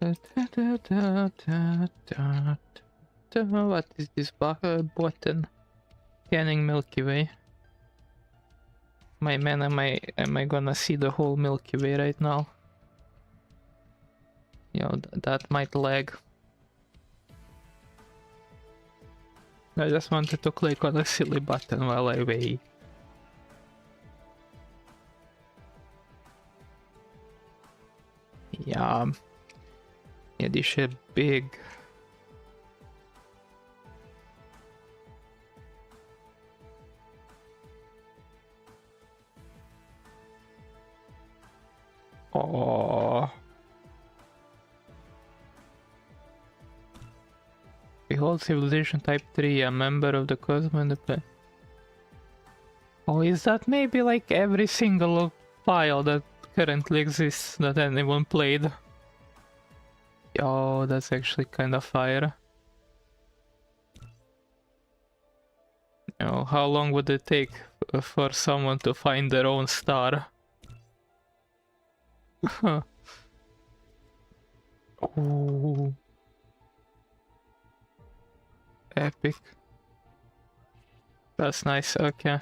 What is this button? Scanning Milky Way. My man, am I gonna see the whole Milky Way right now? Yo, that might lag. I just wanted to click on a silly button while I wait. Yeah. Yeah, this shit big. Oh. Behold Civilization Type 3, a member of the Cosmo and the play. Oh, is that maybe like every single file that currently exists that anyone played? Oh, that's actually kind of fire. You know, how long would it take for someone to find their own star? Oh, epic. That's nice, okay.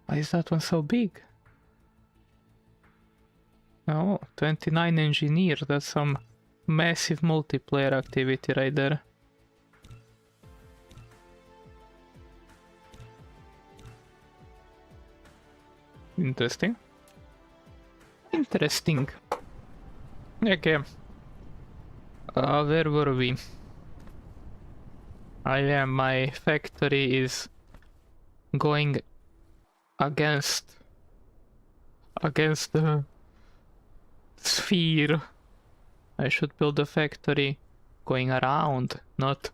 Why is that one so big? Oh, 29 engineers, that's some massive multiplayer activity right there. Interesting. Interesting. Okay. Where were we? My factory is going against the sphere. I should build a factory going around, not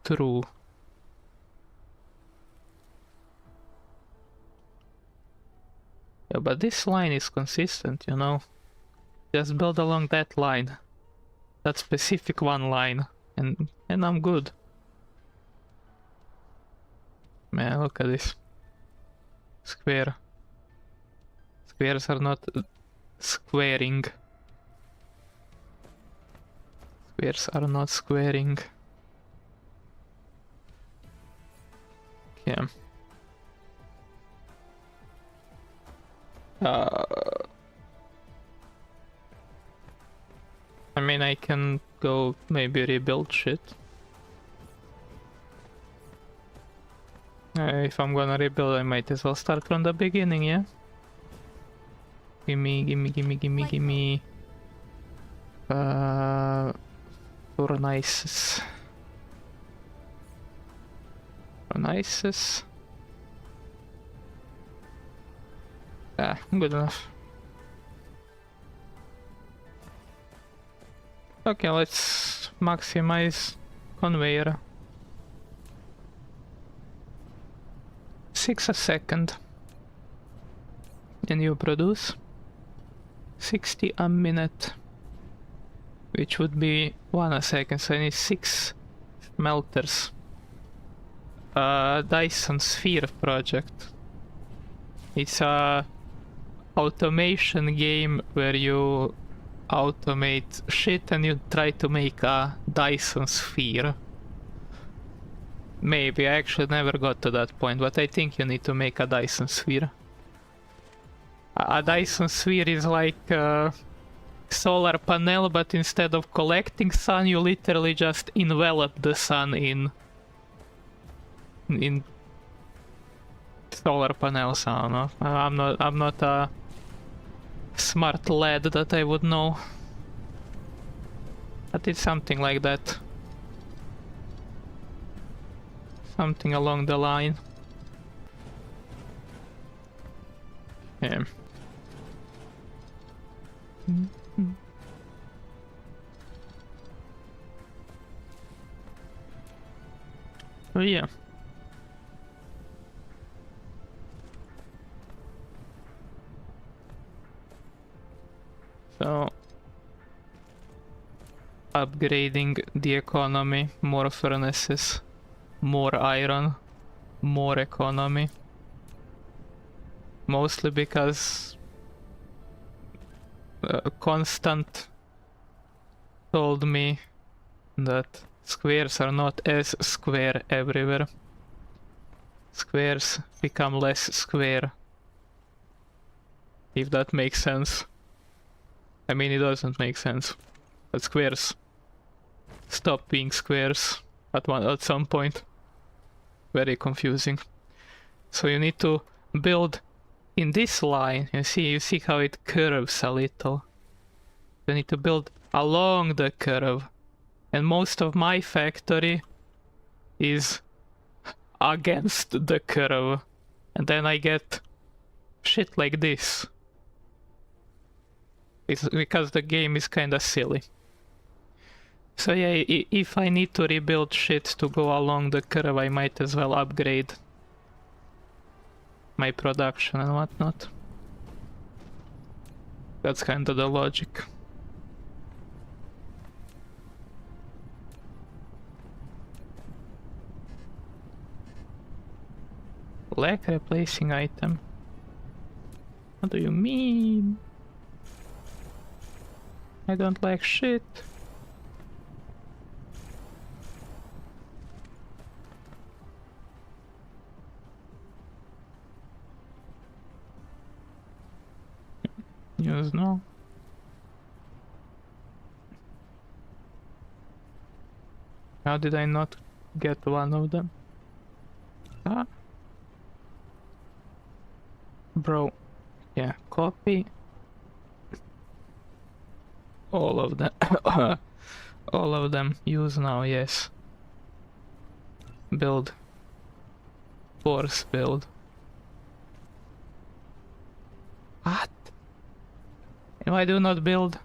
through. Yeah, but this line is consistent, you know. Just build along that line. That specific one line. And I'm good. Man, look at this. Square. Squares are not squaring. Squares are not squaring. Okay. I mean, I can go maybe rebuild shit. If I'm gonna rebuild, I might as well start from the beginning, yeah? Gimme. Furnaces. Ah, good enough. Okay, let's maximize conveyor. 6 a second. And you produce 60 a minute. Which would be 1 a second, so I need 6 melters. Dyson Sphere project. It's a automation game where you automate shit and you try to make a Dyson Sphere. Maybe, I actually never got to that point, but I think you need to make a Dyson Sphere. A Dyson Sphere is like a solar panel, but instead of collecting sun, you literally just envelop the sun in solar panels. I don't know. I'm not a smart lad that I would know. But it's something like that. Something along the line. Yeah. Oh yeah. So upgrading the economy, more furnaces, more iron, more economy. Mostly because constant told me that squares are not as square everywhere. Squares become less square. If that makes sense. I mean, it doesn't make sense. But squares stop being squares at some point. Very confusing. So you need to build in this line. You see how it curves a little. You need to build along the curve. And most of my factory is against the curve. And then I get shit like this. It's because the game is kinda silly. So yeah, if I need to rebuild shit to go along the curve, I might as well upgrade my production and whatnot. That's kinda the logic. Lack replacing item. What do you mean? I don't like shit. Use no. How did I not get one of them? Ah. Bro. Yeah, copy. All of them. All of them. Use now, yes. Build. Force build. What? If I do not build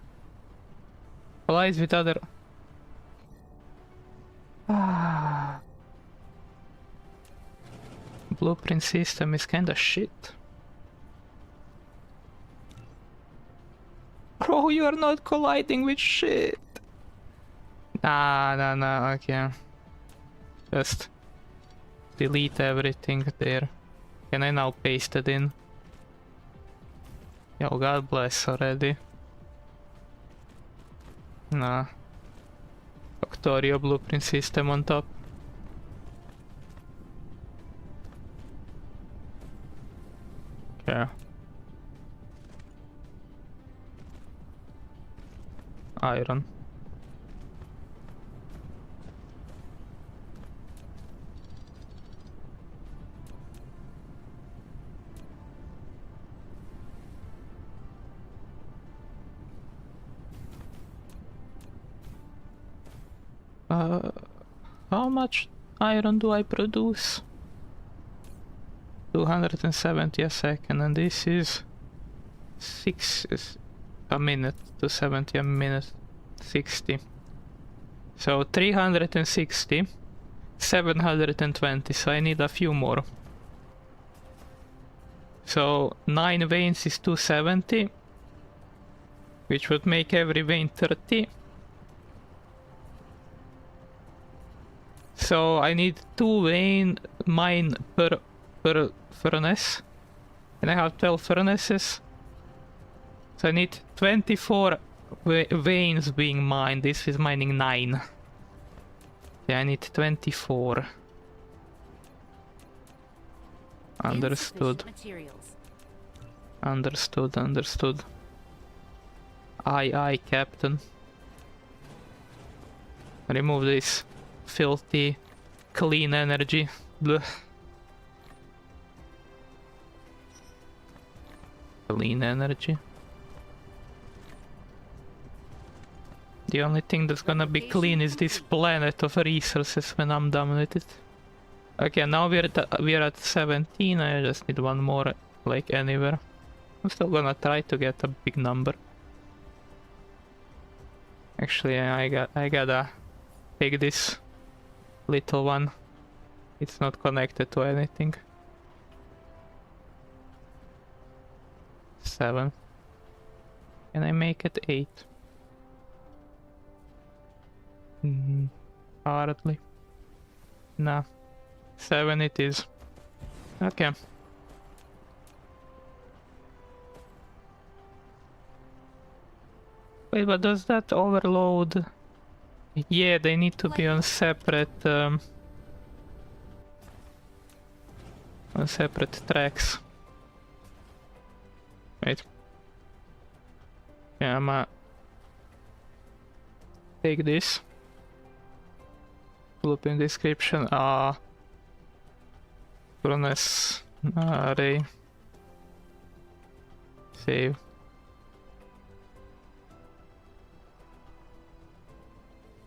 allies with other... Blueprint system is kinda shit. Bro, you are not colliding with shit. Nah, okay. Just delete everything there. Can I now paste it in? Yo, God bless already. Nah. Factorio blueprint system on top. Okay. Iron. How much iron do I produce? 270 a second, and this is 6 a minute, 270 a minute, 60. So 360, 720, so I need a few more. So 9 veins is 270, which would make every vein 30. So I need 2 vein mine per furnace, and I have 12 furnaces. So I need 24 veins being mined. This is mining 9. Yeah, I need 24. Understood. Understood. Aye, Captain. Remove this filthy, clean energy. Blech. Clean energy. The only thing that's gonna be clean is this planet of resources when I'm done with it. Okay, now we're at 17. I just need one more, like anywhere. I'm still gonna try to get a big number. Actually, I gotta take this little one. It's not connected to anything. 7. Can I make it 8? Hardly. Nah. 7 it is. Okay. Wait, but does that overload Yeah, they need to be on separate tracks. Wait. Yeah, I'ma take this. Blueprint description. Furnace array. Save.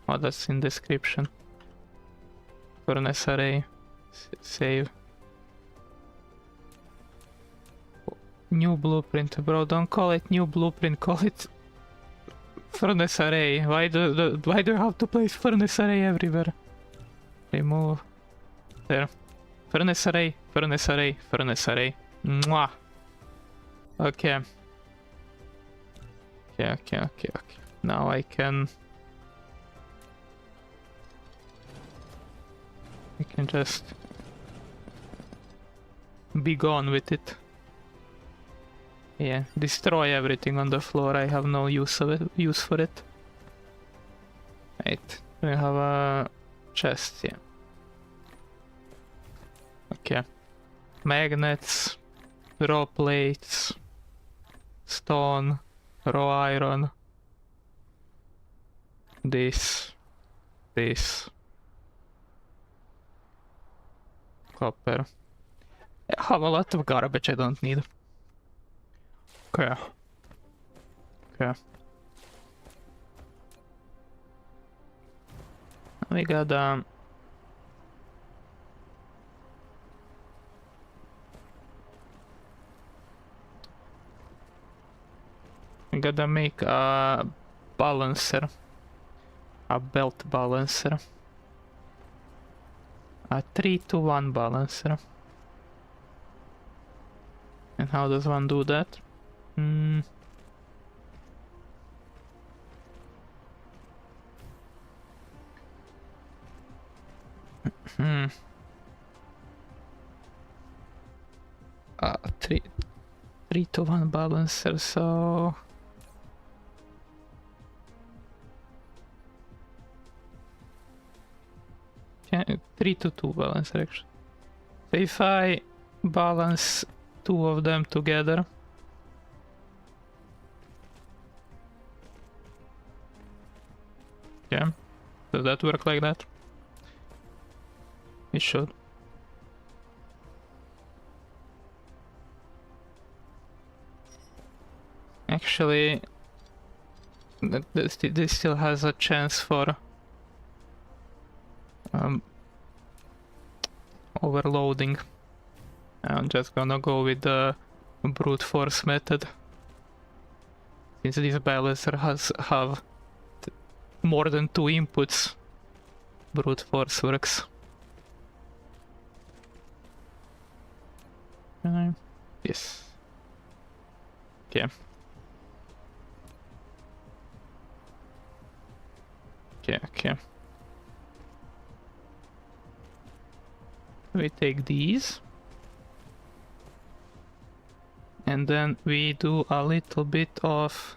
Oh, that's in description. Furnace array. Save. New blueprint, bro. Don't call it new blueprint. Call it furnace array. Why do you have to place furnace array everywhere? Remove. There. Furnace array. Furnace array. Furnace array. Mwah. Okay. Okay. Now I can just be gone with it. Yeah, destroy everything on the floor. I have no use for it. Right, we have a chest here. Okay. Magnets, raw plates, stone, raw iron. This. Copper. I have a lot of garbage I don't need. Okay. We got we gotta make a balancer, a belt balancer, a 3-to-1 balancer. And how does one do that? Three to one balancer, so yeah, 3-to-2 balancer actually. So if I balance two of them together, yeah, does that work like that? It should. Actually, this still has a chance for overloading. I'm just gonna go with the brute force method, since this balancer have more than 2 inputs. Brute force works. Yes. Okay. Okay. We take these. And then we do a little bit of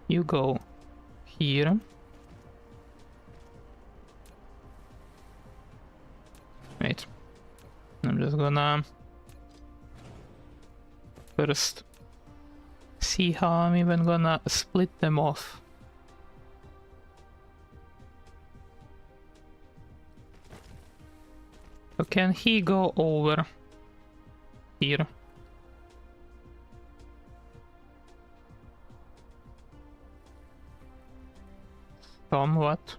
you go here. Wait. I'm just gonna first see how I'm even gonna split them off. So can he go over here? Somewhat.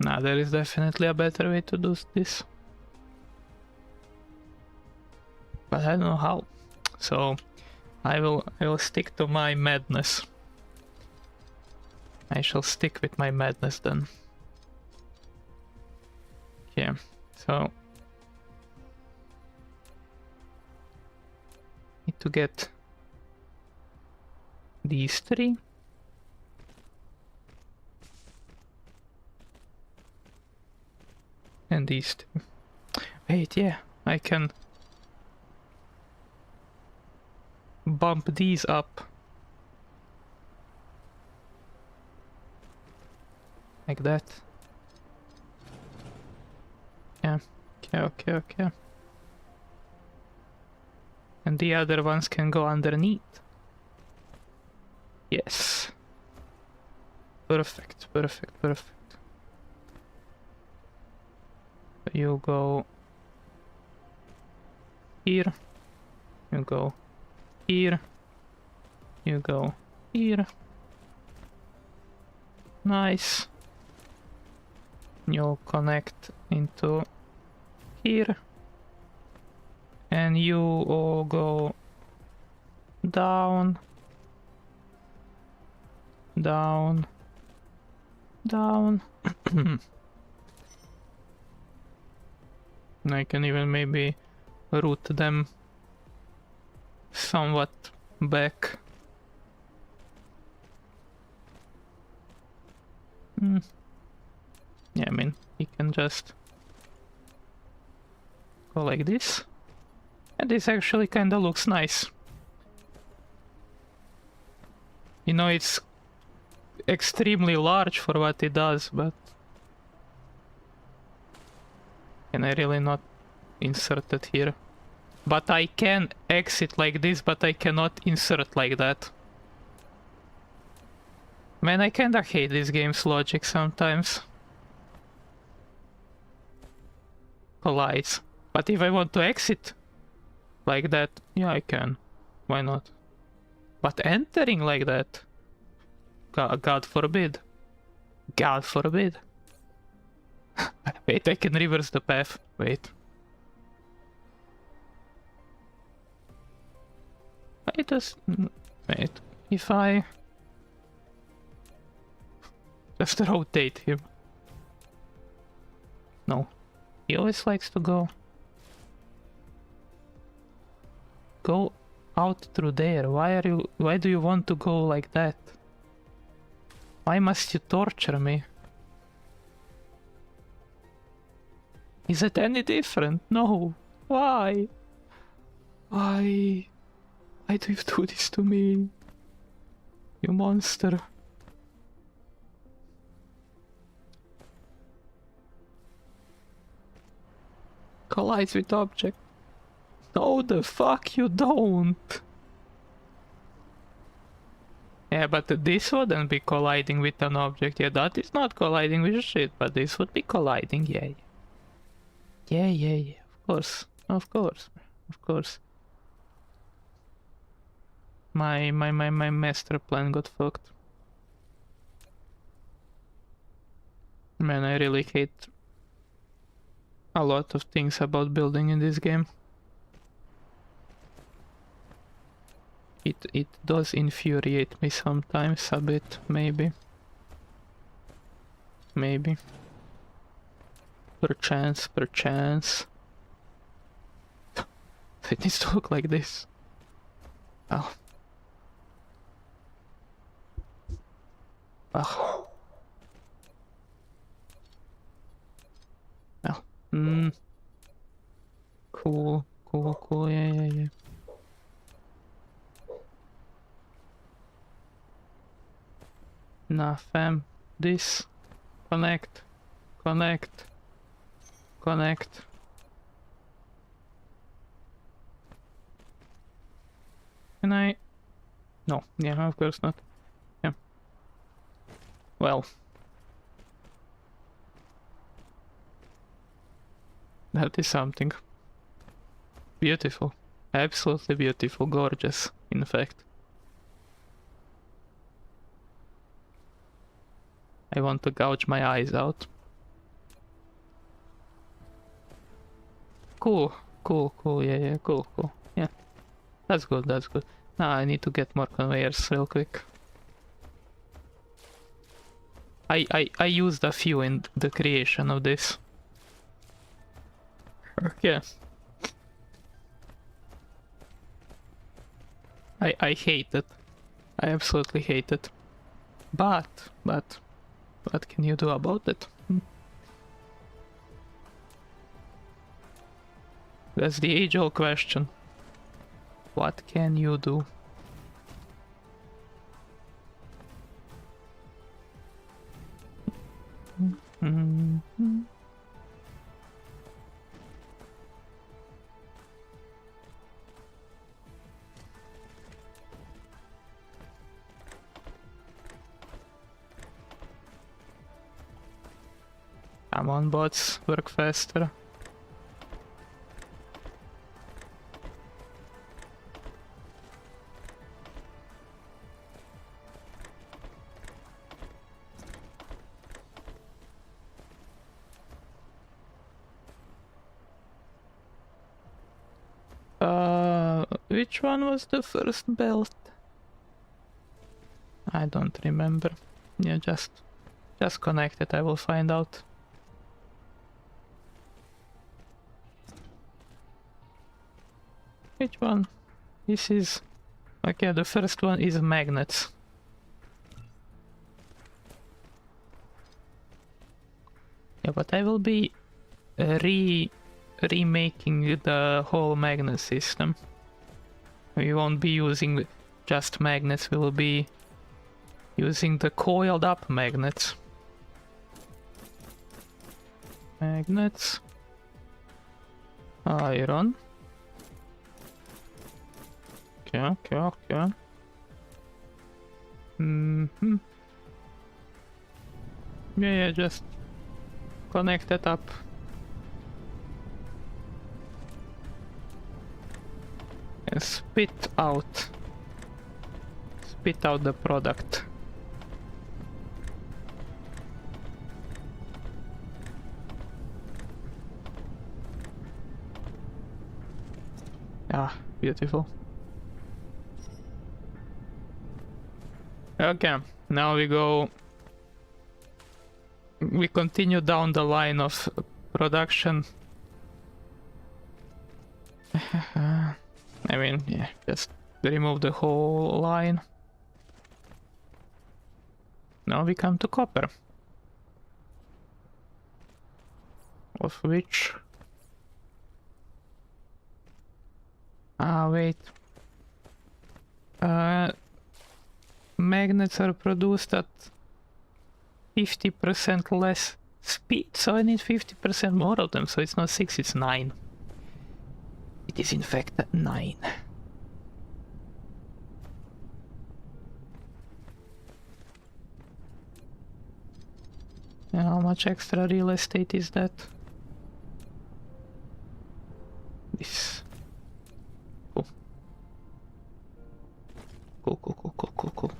Nah, there is definitely a better way to do this. But I don't know how. So I will stick to my madness. I shall stick with my madness then. Okay, so need to get these 3. And these 2. Wait, yeah, I can bump these up. Like that. Yeah. Okay. And the other ones can go underneath. Yes. Perfect. You go here. You go here. You go here. Nice. You connect into here. And you all go down. Down. I can even maybe route them somewhat back. Yeah, I mean, you can just go like this. And this actually kinda looks nice. You know, it's extremely large for what it does, but can I really not insert it here? But I can exit like this, but I cannot insert like that. Man, I kinda hate this game's logic sometimes. Collides. But if I want to exit like that, yeah, I can. Why not? But entering like that? God forbid. God forbid. Wait, I can reverse the path. Wait. I just... Wait. If I... just rotate him. No. He always likes to go out through there. Why do you want to go like that? Why must you torture me? Is it any different? No. Why? Why do you do this to me? You monster. Collides with object. No, the fuck you don't. Yeah, but this wouldn't be colliding with an object. Yeah, that is not colliding with shit, but this would be colliding. Yeah. Of course. My master plan got fucked. Man, I really hate a lot of things about building in this game. It does infuriate me sometimes a bit, maybe. Perchance. It needs to look like this. Oh. Oh. Well. Cool. Yeah. Nah, fam. This. Connect. Can I? No. Yeah, of course not. Yeah. Well. That is something. Beautiful. Absolutely beautiful. Gorgeous, in fact. I want to gouge my eyes out. Cool. Yeah, cool. Yeah. That's good. Now I need to get more conveyors real quick. I used a few in the creation of this. Okay. I hate it. I absolutely hate it. But what can you do about it? That's the age-old question. What can you do? Come on, bots, work faster. Which one was the first belt? I don't remember. Yeah, just connect it, I will find out. Which one? This is... Okay, the first one is magnets. Yeah, but I will be remaking the whole magnet system. We won't be using just magnets, we will be using the coiled up magnets. Magnets. Iron. Okay. Yeah, just connect it up. And spit out the product. Ah, beautiful. Okay, now we continue down the line of production. I mean, yeah, just remove the whole line. Now we come to copper. Of which... wait. Magnets are produced at 50% less speed, so I need 50% more of them, so it's not 6, it's 9. It is in fact 9. And how much extra real estate is that? This. Cool. Cool.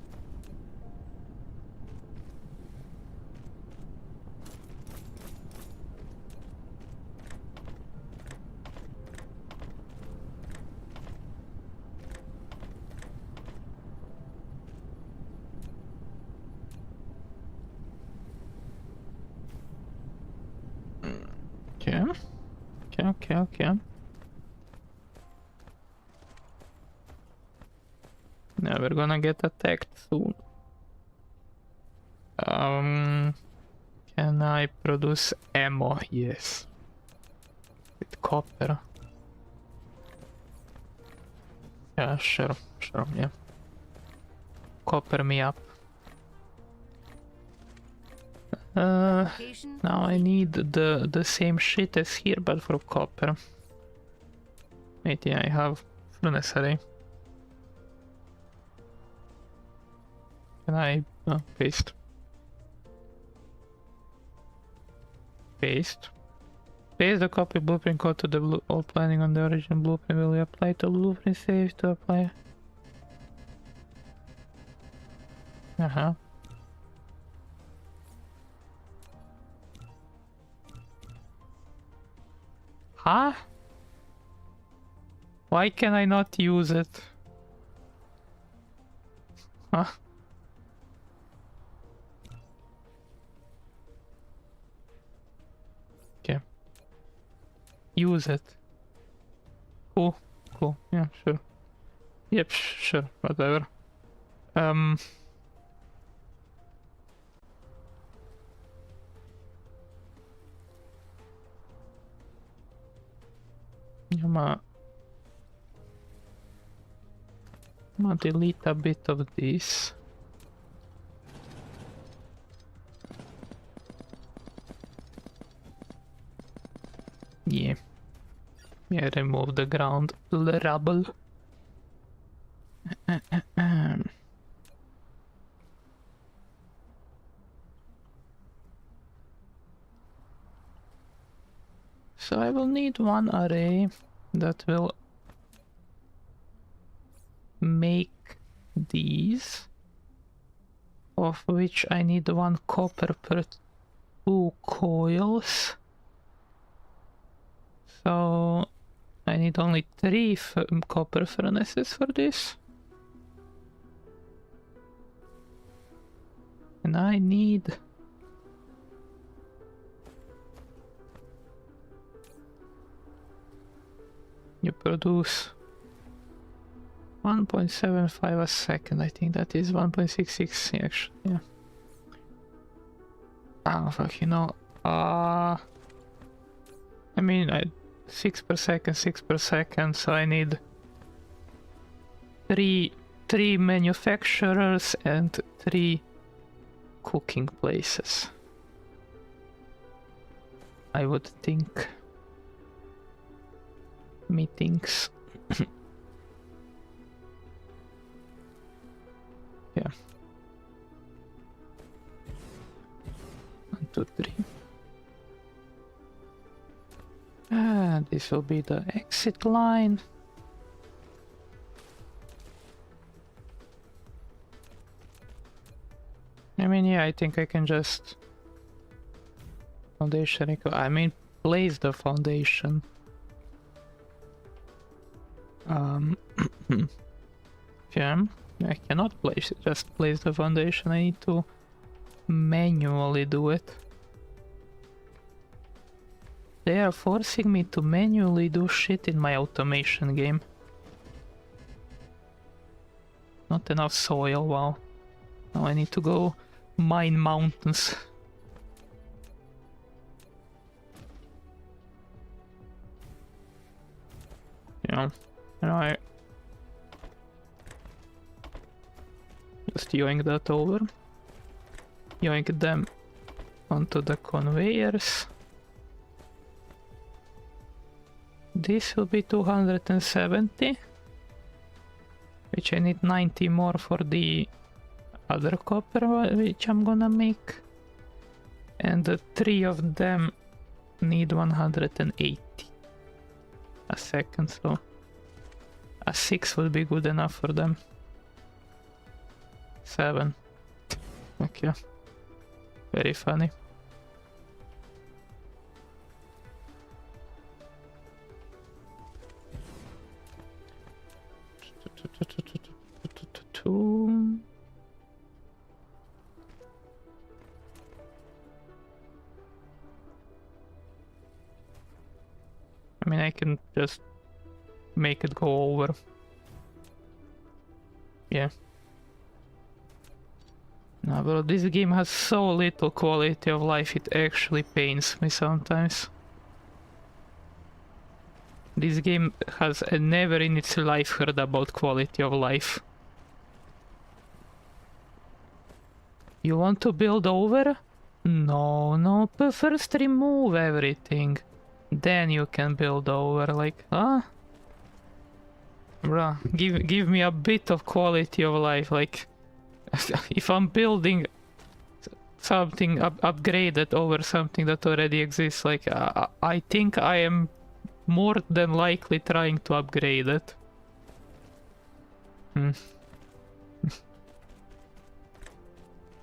Okay. Now we're gonna get attacked soon. Can I produce ammo? Yes. With copper. Yeah, sure, yeah. Copper me up. Now I need the same shit as here, but for copper. Wait, yeah, I have furnace array. Can I paste? Paste the copy blueprint code to the all planning on the original blueprint. Will you apply to blueprint save to apply? Huh? Why can I not use it? Huh? Okay. Use it. Cool. Yeah, sure. Yep, sure, whatever. I'm gonna delete a bit of this. Yeah. Yeah, remove the ground rubble. So I will need one array that will make these, of which I need one copper per 2 coils. So I need only 3 copper furnaces for this. And I need... You produce 1.75 a second. I think that is 1.66 actually, yeah. Oh fuck, you know, I mean, 6 per second, 6 per second, so I need three manufacturers and 3 cooking places, I would think. Meetings. Yeah. 1, 2, 3. This will be the exit line. I mean, yeah, I think I can just foundation. I mean, place the foundation. Yeah, I cannot place it, just place the foundation. I need to manually do it. They are forcing me to manually do shit in my automation game. Not enough soil, wow. Now I need to go mine mountains. Yeah, and I just yoink that over. Yoink them onto the conveyors. This will be 270, which I need 90 more for the other copper which I'm gonna make, and the 3 of them need 180 a second, so a 6 will be good enough for them. 7. Okay, very funny. I mean, I can just make it go over. Yeah. No, bro, this game has so little quality of life, it actually pains me sometimes. This game has never in its life heard about quality of life. You want to build over? No, no, but first remove everything. Then you can build over, like, huh? Bruh, give me a bit of quality of life, like... If I'm building something upgraded over something that already exists, like, I think I am more than likely trying to upgrade it.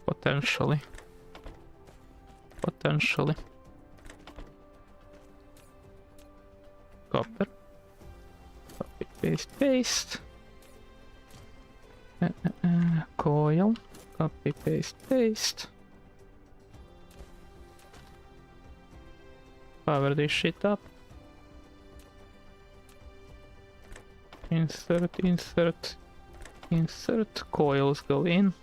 Potentially. Potentially. Copper. Copy, paste, paste. Coil. Copy, paste, paste. Power this shit up. Insert, insert, insert. Coils go in.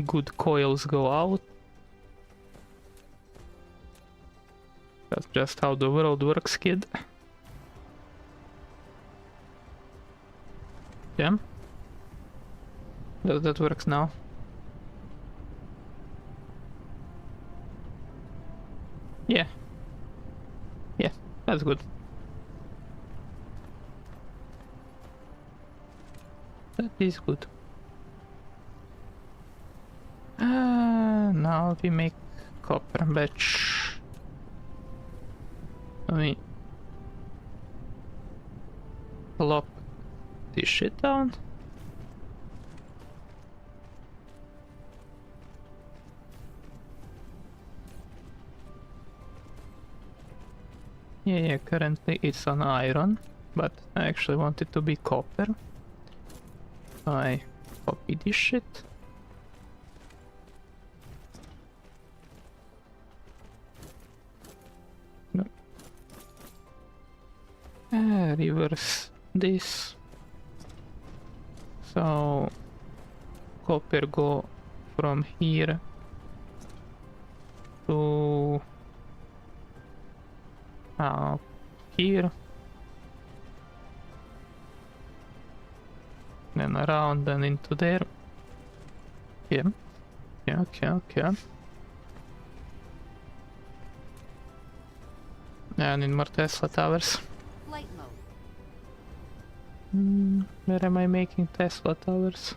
Good coils go out. That's just how the world works, kid. Yeah. That works now. Yeah. That's good. That is good. Now we make copper batch. Let me plop this shit down. Yeah, currently it's on iron, but I actually want it to be copper. I copy this shit. No. Reverse this. So copper go from here to here, then around and into there. Yeah, yeah, okay. And in more Tesla towers. Flight mode. Where am I making Tesla towers?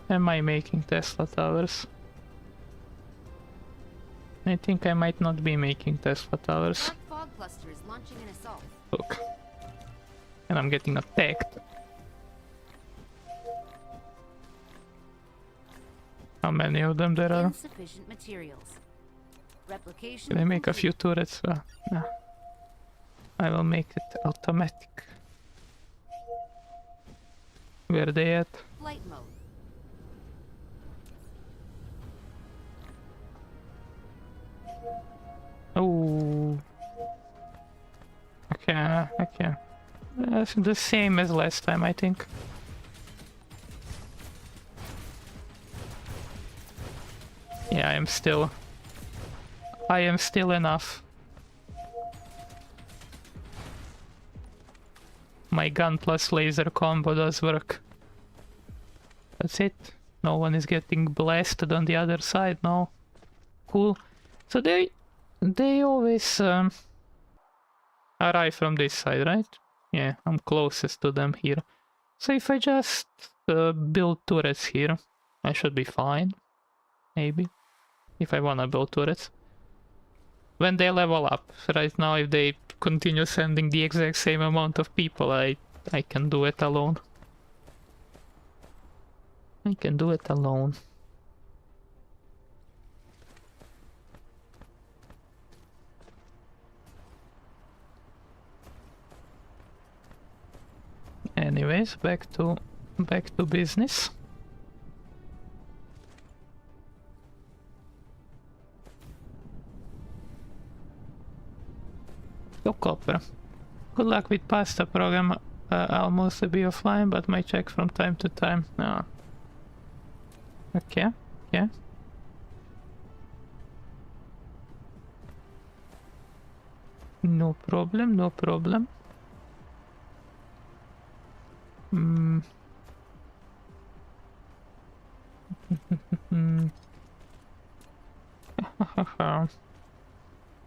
Am I making Tesla towers? I think I might not be making Tesla towers. That fog cluster is launching an assault. Look. And I'm getting attacked. How many of them there are? Insufficient materials. Replication. Can I make a few turrets? No. I will make it automatic. Where are they at? Flight mode. Oh. Okay. That's the same as last time, I think. Yeah, I am still enough. My gun plus laser combo does work. That's it. No one is getting blasted on the other side now. Cool. So they always arrive from this side, right? Yeah, I'm closest to them here. So if I just build turrets here, I should be fine. Maybe. If I wanna build turrets. When they level up. Right now, if they continue sending the exact same amount of people, I can do it alone. I can do it alone. Anyways, back to business. Go copper. Good luck with pasta program. I'll mostly be offline, but might check from time to time. No. Okay. Yeah. No problem. No problem.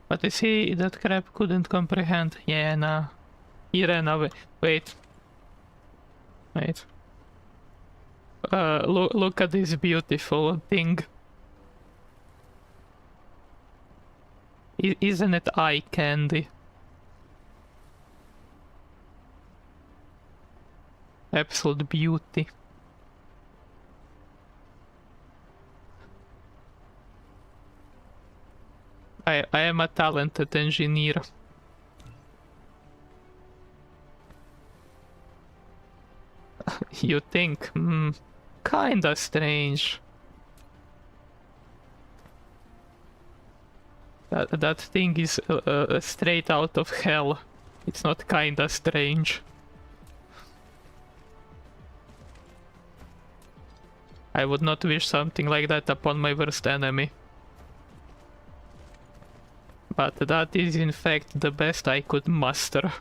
But I see that crab couldn't comprehend. Yeah, nah. He ran away. Wait. Look at this beautiful thing. Isn't it eye candy? Absolute beauty. I am a talented engineer. You think? Kinda strange. That thing is straight out of hell. It's not kinda strange. I would not wish something like that upon my worst enemy. But that is in fact the best I could muster.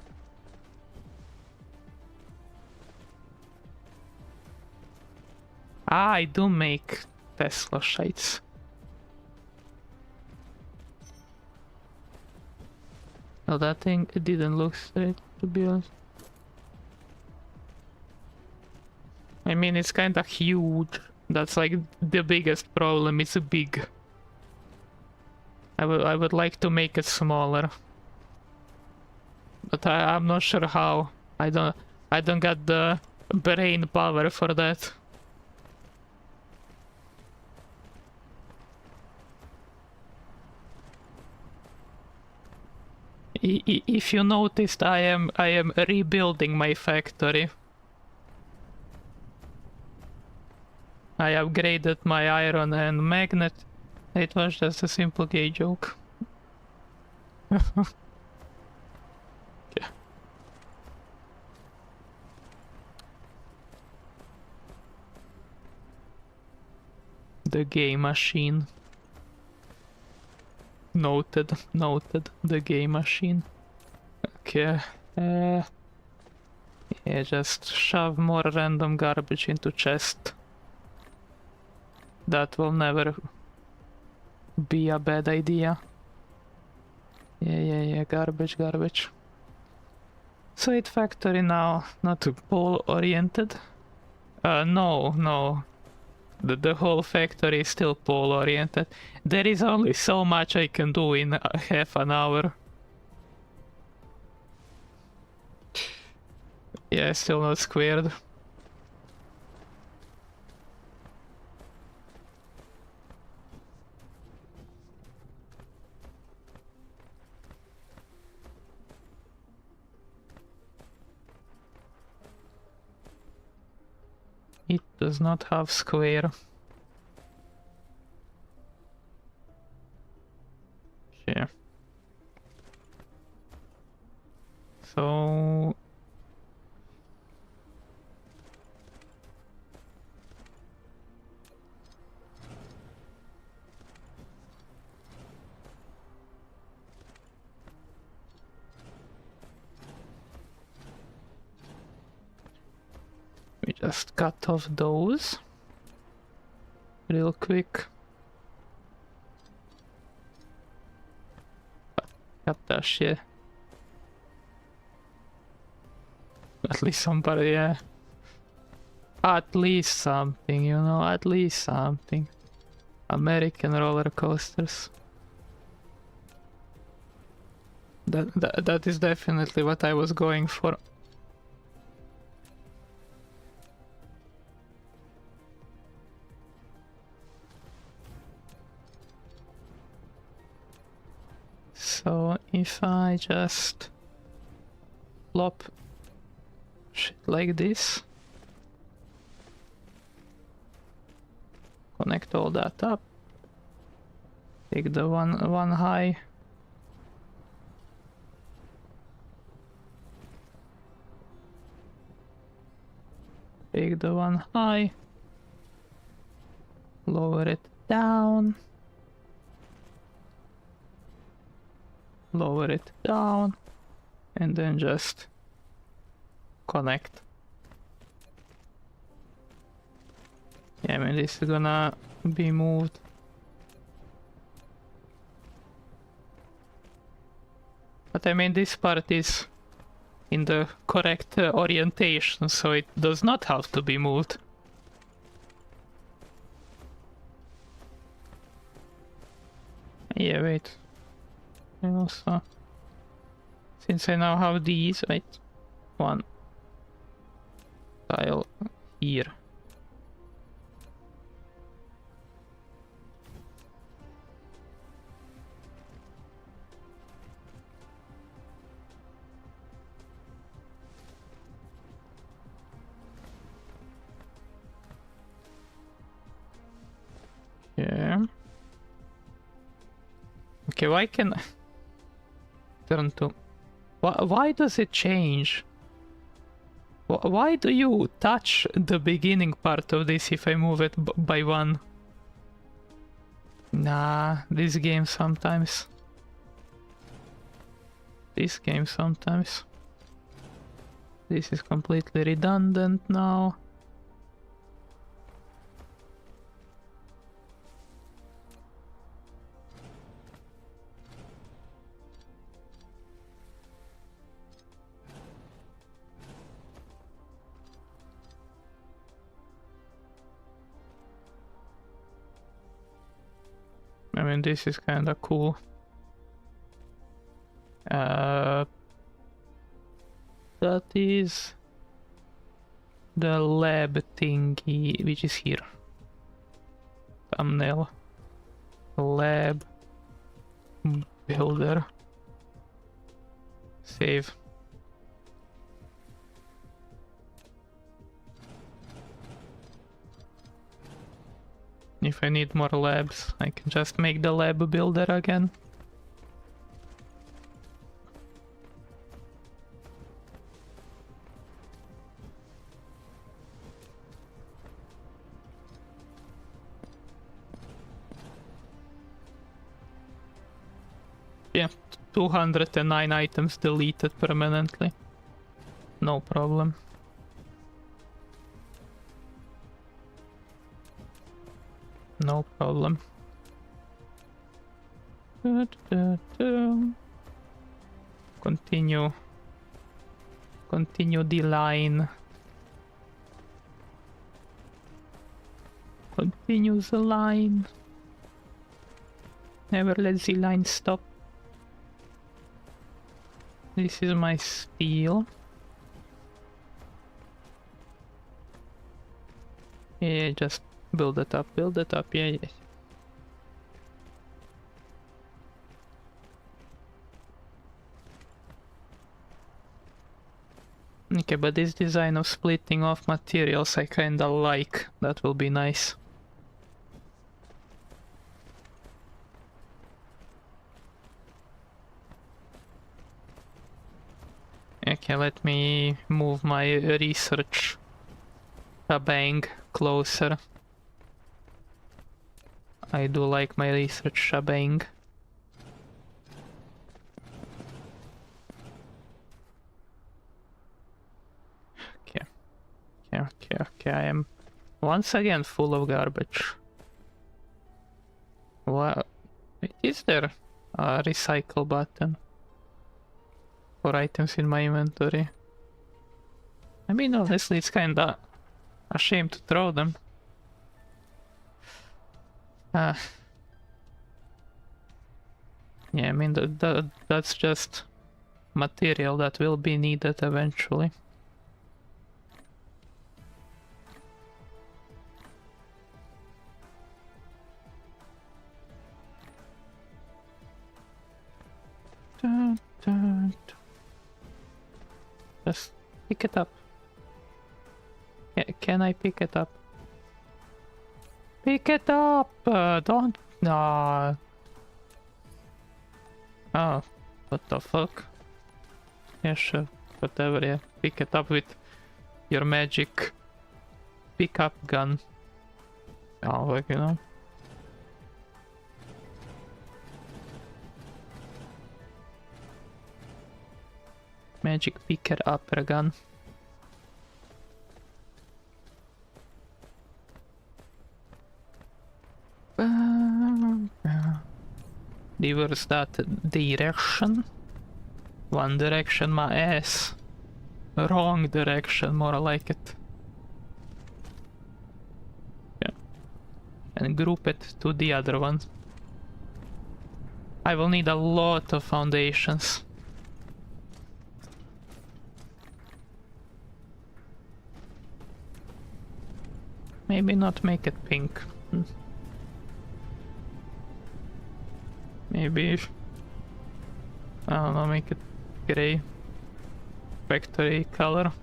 I do make Tesla shites. Well, that thing, it didn't look straight, to be honest. I mean, it's kinda huge. That's like the biggest problem, it's big. I would like to make it smaller. But I'm not sure how. I don't got the brain power for that. If you noticed, I am rebuilding my factory. I upgraded my iron and magnet. It was just a simple gay joke. Yeah. The gay machine. Noted, noted. The gay machine. Okay. Yeah, just shove more random garbage into chest. That will never be a bad idea. Yeah, garbage, garbage. So it factory now, not pole oriented. No. The whole factory is still pole oriented. There is only so much I can do in half an hour. Yeah, still not squared. It does not have square. Yeah. So we just cut off those real quick. Cut that shit. At least somebody, yeah. At least something, you know, at least something. American roller coasters. That is definitely what I was going for. So if I just plop shit like this, connect all that up, take the one high, take the one high, lower it down, lower it down, and then just connect. Yeah, I mean, this is gonna be moved. But I mean, this part is in the correct orientation, so it does not have to be moved. Yeah, wait. And also, since I now have these, wait, one tile here. Yeah. Okay, why can I turn to... Why does it change? Why do you touch the beginning part of this if I move it by one? Nah, this game sometimes. This game sometimes. This is completely redundant now. I mean, this is kinda cool. That is the lab thingy, which is here. Thumbnail. Lab builder. Save. If I need more labs, I can just make the lab builder again. Yeah, 209 items deleted permanently. No problem. No problem. Continue. Continue the line. Continue the line. Never let the line stop. This is my steel. Yeah, just build it up, yeah. Okay, but this design of splitting off materials I kinda like. That will be nice. Okay, let me move my research shebang closer. I do like my research shebang. Okay, I am once again full of garbage. What? Is there a recycle button for items in my inventory? I mean, honestly, it's kinda a shame to throw them. Yeah, I mean, that's just material that will be needed eventually. Just pick it up. Can I pick it up? Pick it up! Don't... No. Oh, what the fuck? Yeah, sure. Whatever, yeah. Pick it up with your magic pickup gun. Oh, like, you know. Magic picker upper gun. Reverse that direction. One direction, my ass. Wrong direction, more like it. Yeah. And group it to the other one. I will need a lot of foundations. Maybe not make it pink. Maybe, I don't know, make it gray. Factory color.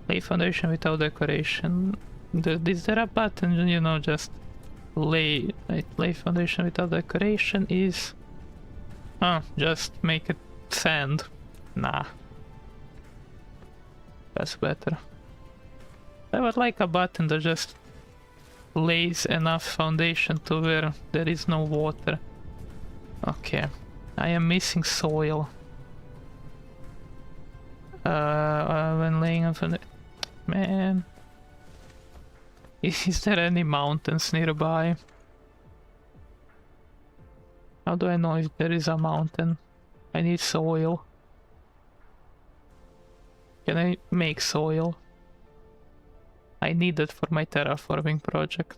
Lay foundation without decoration. Is there a button, you know, just lay foundation without decoration is... Oh, just make it sand. Nah. That's better. I would like a button that just lays enough foundation to where there is no water. Okay. I am missing soil. When laying on foundation... Man. Is there any mountains nearby? How do I know if there is a mountain? I need soil. Can I make soil? I need it for my terraforming project.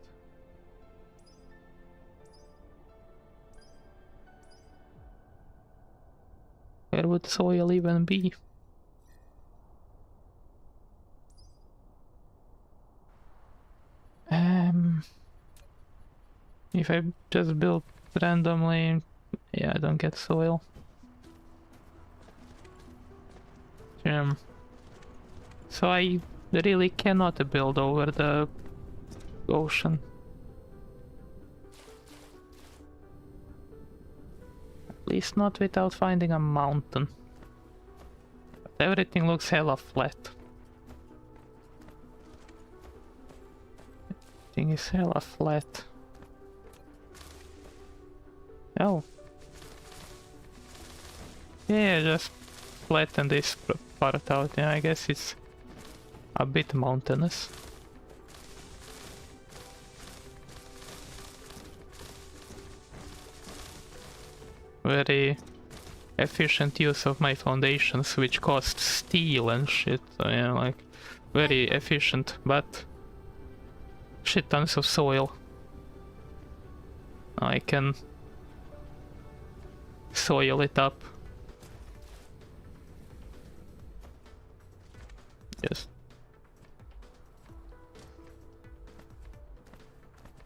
would soil even be? If I just build randomly, yeah, I don't get soil. So I really cannot build over the ocean. At least not without finding a mountain. But everything looks hella flat. Everything is hella flat. Oh. Yeah, just flatten this part out. Yeah, I guess it's a bit mountainous. Very efficient use of my foundations, which cost steel and shit. So yeah, like very efficient, but shit tons of soil. I can soil it up. Yes.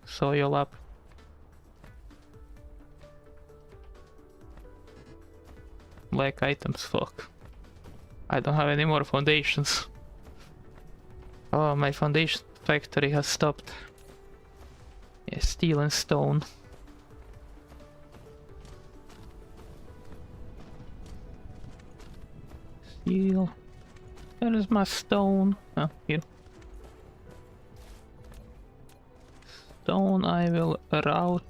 Soil up. Like items, fuck. I don't have any more foundations. Oh, my foundation factory has stopped. Yeah, steel and stone. Steel. Where is my stone? Oh, here. Stone I will route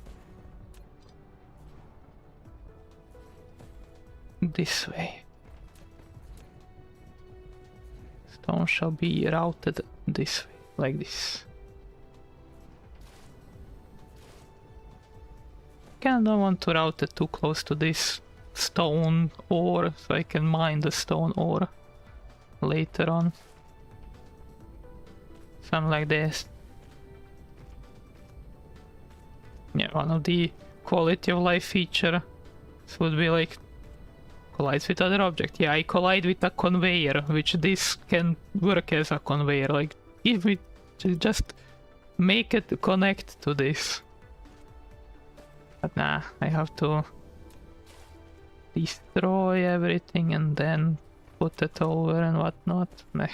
this way. Stone shall be routed this way, like this. I don't want to route it too close to this stone ore, so I can mine the stone ore later on. Something like this. Yeah, one of the quality of life feature would be like collides with other object. Yeah, I collide with a conveyor, which this can work as a conveyor. Like, give me just make it connect to this. But nah, I have to destroy everything and then put it over and whatnot. Meh.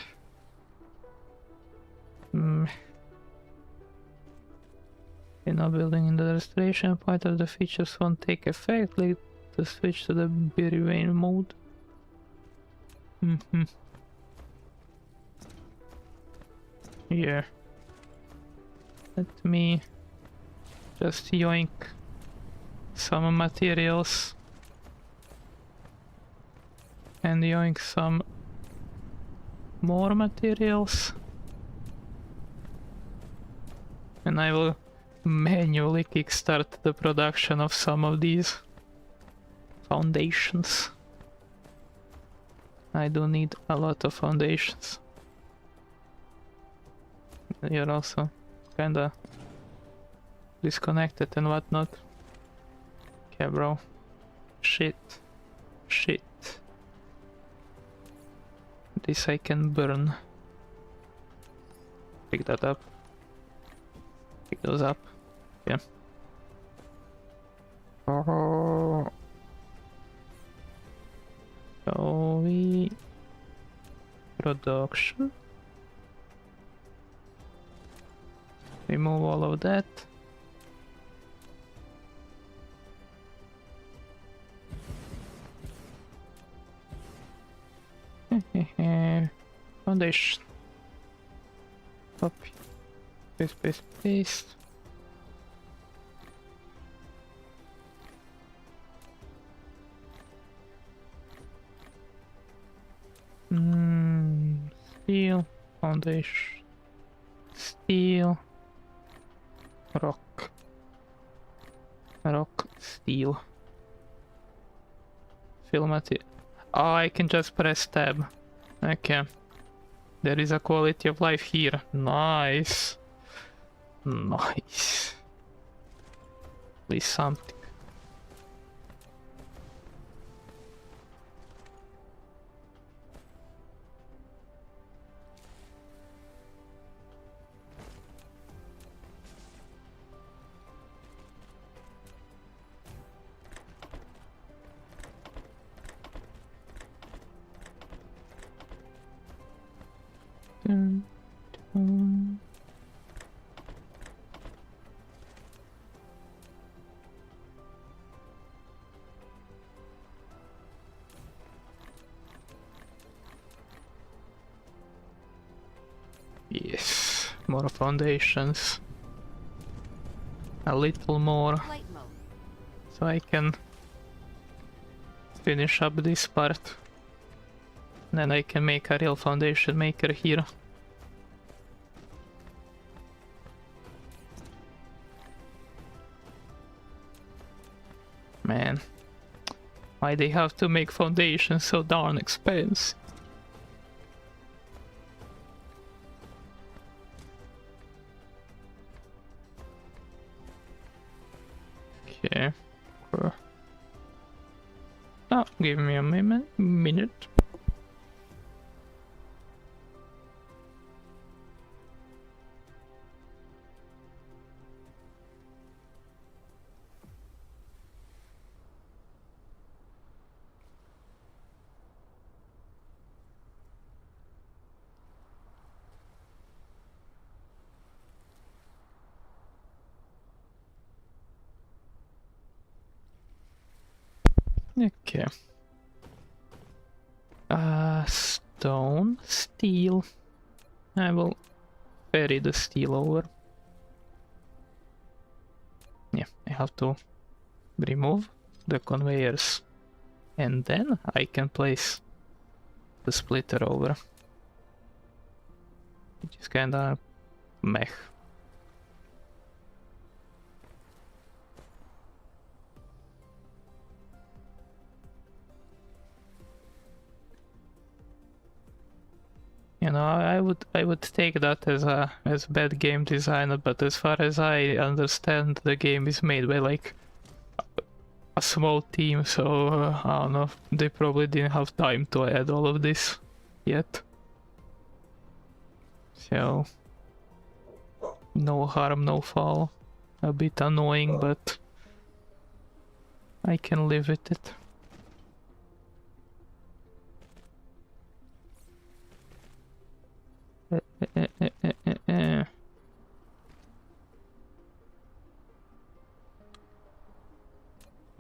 In a building in the restoration point of the features won't take effect. Click to switch to the Berivane mode. Here. Let me just yoink some materials and yoink some more materials, and I will manually kickstart the production of some of these foundations. I do need a lot of foundations. You're also kinda disconnected and whatnot. Okay, bro. Shit. Shit. This I can burn. Pick that up. Pick those up. Yeah. Oh. So we production. Remove all of that. Foundation. Copy. Paste, paste, paste. Steel. Foundation. Steel. Rock. Rock. Steel. Fill material. Oh, I can just press tab. Okay. There is a quality of life here. Nice. Nice. At least something. Yes, more foundations. A little more, Flight mode. so I can finish up this part. Then I can make a real foundation maker here. Man, why they have to make foundations so darn expensive? Okay. Oh, give me a minute. Okay. Stone, steel. I will ferry the steel over. Yeah, I have to remove the conveyors and then I can place the splitter over. Which is kinda meh. You know, I would take that as bad game design, but as far as I understand, the game is made by like a small team, so I don't know. They probably didn't have time to add all of this yet. So no harm, no foul. A bit annoying, but I can live with it.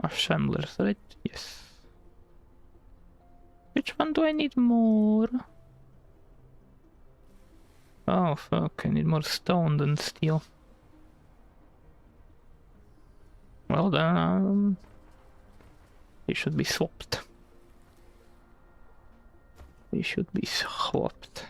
Assemblers, right? Yes. Which one do I need more? Oh fuck, I need more stone than steel. Well then, they should be swapped. They should be swapped.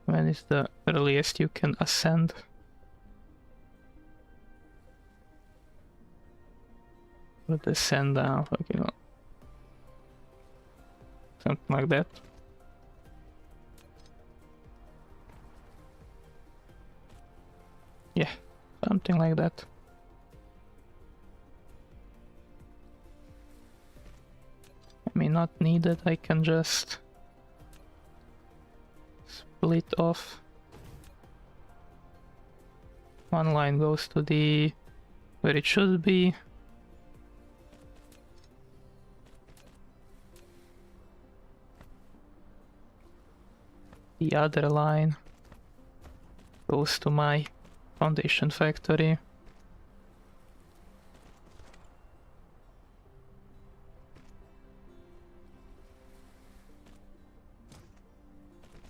When is the earliest you can ascend? Or descend down, fucking hell. Something like that. Yeah, something like that. I mean, not needed, I can just split off. One line goes to the where it should be. The other line goes to my foundation factory.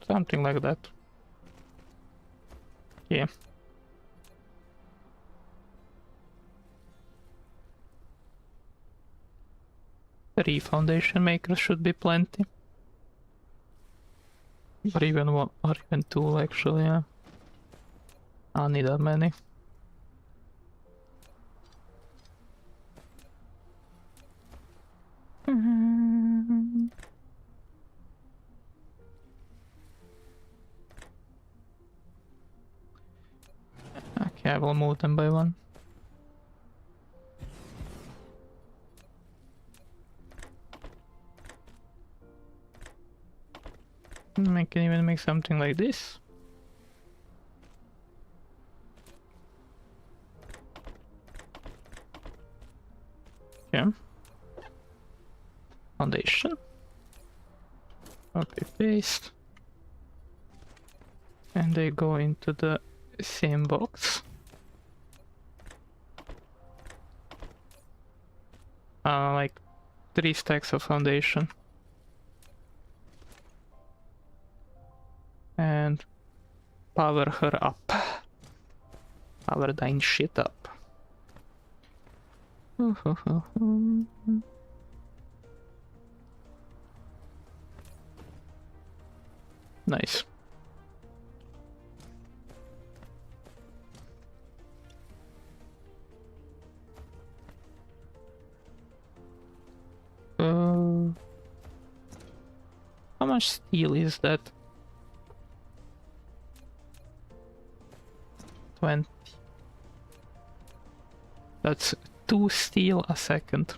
Something like that. Yeah. 3 foundation makers should be plenty. Or even one, or even 2 actually, yeah. I don't need that many. Okay, I will move them by one. I can even make something like this. Foundation. Copy paste. And they go into the same box. Like 3 stacks of foundation. And power her up. Power thine shit up. Nice. How much steel is that? 20. That's 2 steel a second.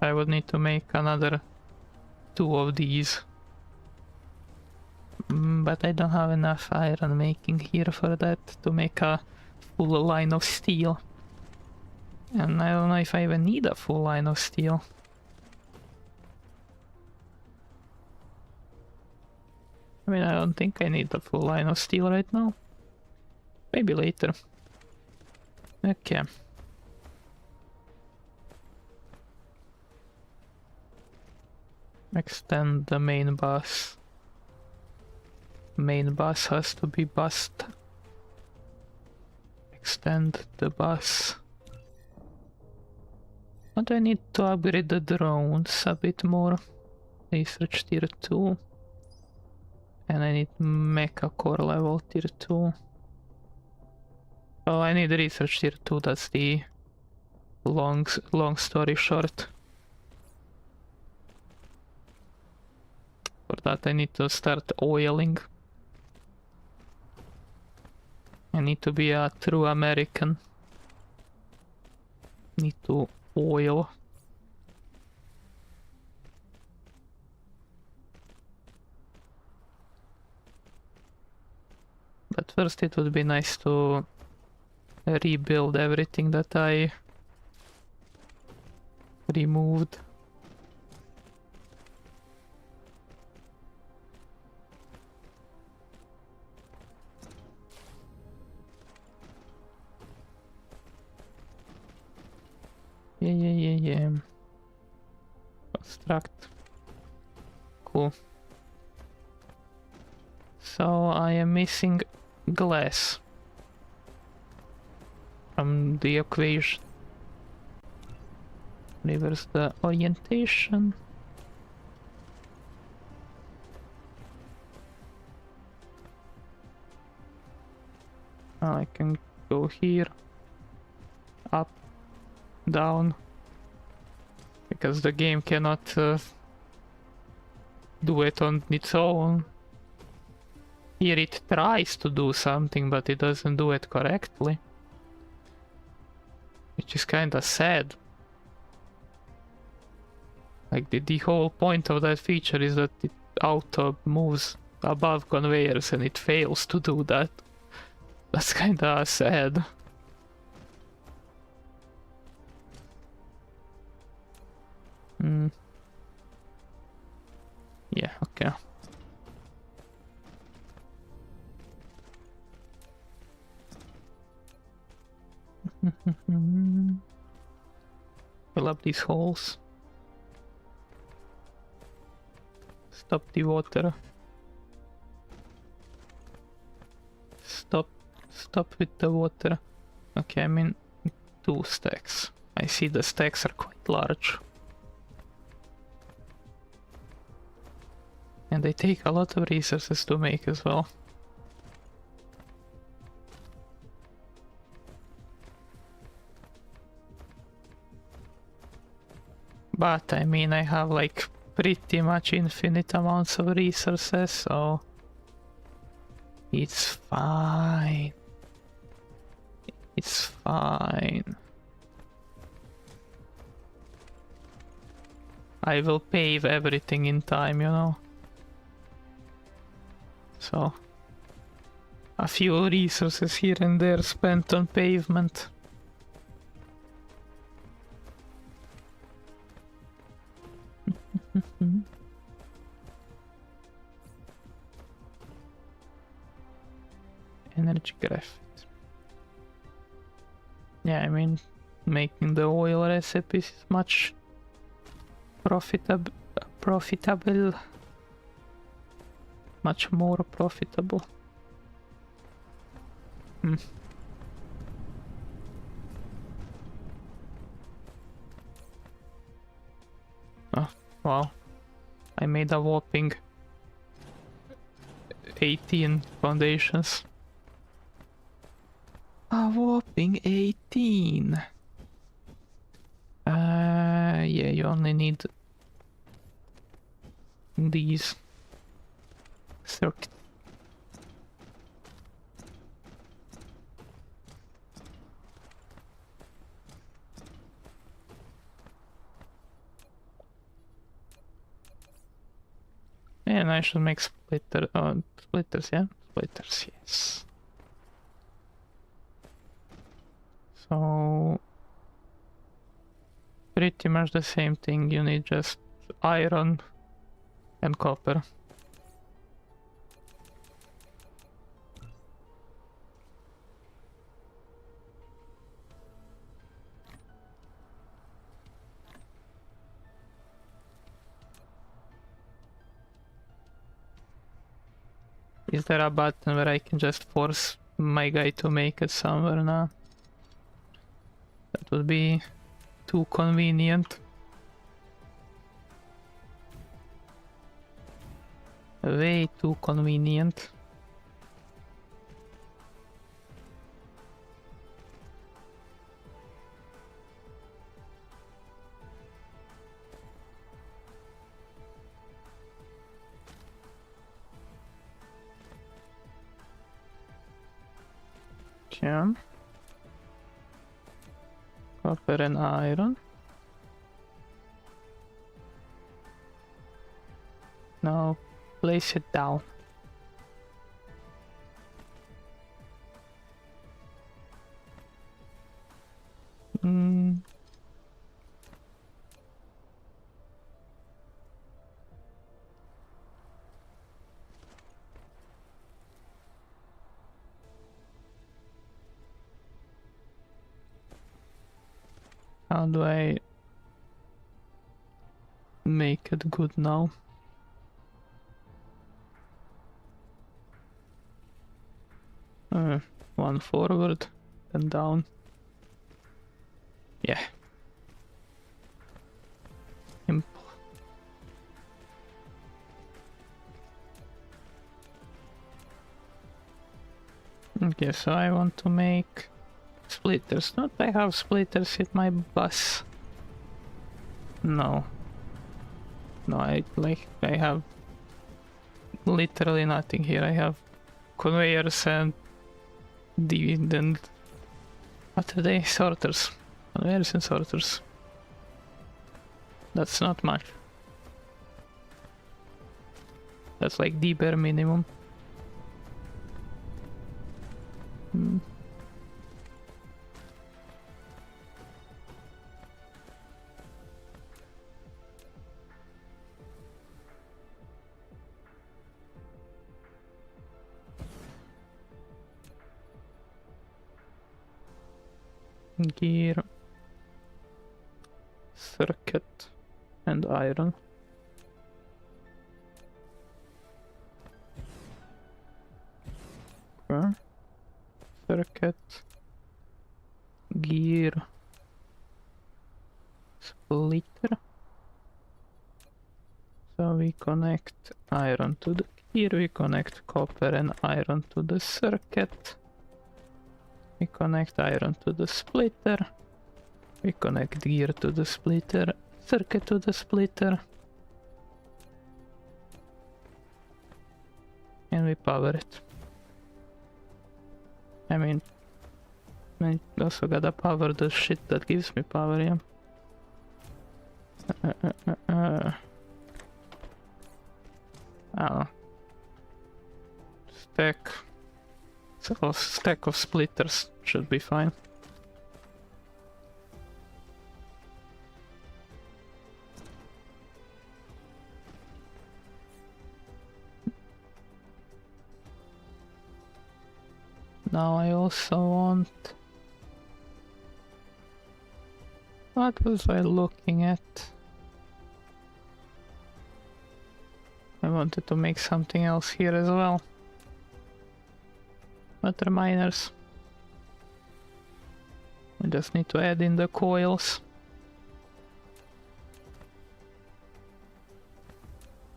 I would need to make another 2 of these. But I don't have enough iron making here for that to make a full line of steel. And I don't know if I even need a full line of steel. I mean, I don't think I need a full line of steel right now. Maybe later. Okay. Extend the main bus. Main bus has to be bussed. Extend the bus. What do I need to upgrade the drones a bit more? Research tier 2. And I need mecha core level tier 2. Oh, I need research tier 2, that's the long story short. For that I need to start oiling. I need to be a true American. Need to oil. But first it would be nice to rebuild everything that I removed. Yeah. Construct. Cool. So I am missing glass from the equation. Reverse the orientation. I can go here, up, down, because the game cannot do it on its own. Here it tries to do something, but it doesn't do it correctly. Which is kinda sad. Like the whole point of that feature is that it auto moves above conveyors and it fails to do that. That's kinda sad. Yeah, okay. Fill up these holes. Stop the water. Stop with the water. Okay, I mean 2 stacks. I see the stacks are quite large. And they take a lot of resources to make as well. But I mean, I have like pretty much infinite amounts of resources, so it's fine. It's fine. I will pave everything in time, you know. So a few resources here and there spent on pavement. Mhm. Energy graphite. Yeah, I mean, making the oil recipes is much profitable, much more profitable. Hmm. Oh, wow. I made a whopping 18 foundations. A whopping 18! Yeah, you only need these circuits. And I should make splitters, yeah? Splitters, yes. So pretty much the same thing, you need just iron and copper. Is there a button where I can just force my guy to make it somewhere now? That would be too convenient. Way too convenient. Yeah. Copper and iron. Now place it down. Hmm. How do I make it good now? One forward, then down. Yeah. Simple. Okay, so I want to make splitters. Don't I have splitters in my bus? No. No, I have literally nothing here. I have conveyors and what are they? Sorters. Conveyors and sorters. That's not much. That's like the bare minimum. Gear, circuit, and iron. Okay. Circuit, gear, splitter. So we connect iron to the gear, we connect copper and iron to the circuit. We connect iron to the splitter. We connect gear to the splitter, circuit to the splitter. And we power it. I mean, I also gotta power the shit that gives me power, yeah. Oh. Stack of splitters should be fine. Now I also want... What was I looking at? I wanted to make something else here as well. Water miners. We just need to add in the coils.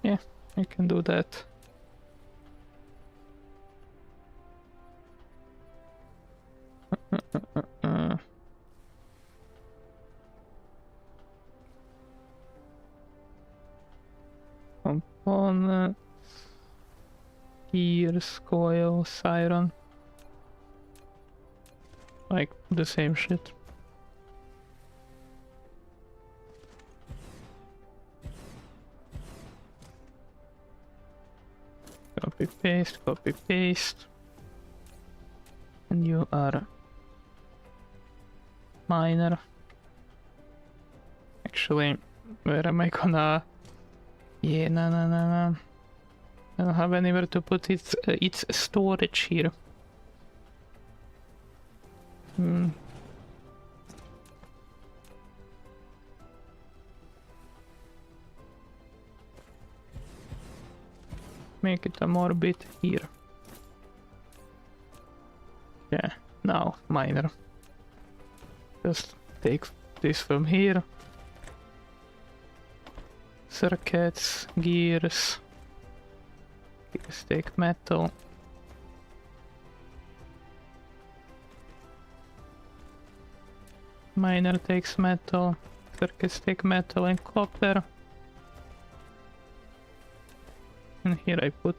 Yeah, I can do that. Components, gears, coils, iron. Like the same shit. Copy paste, copy paste. And you are miner. Actually, where am I gonna... Yeah, no. I don't have anywhere to put its storage here. Make it a more bit here. Yeah, now miner. Just take this from here. Circuits, gears. Gears take metal. Miner takes metal. Circuits take metal and copper. And here I put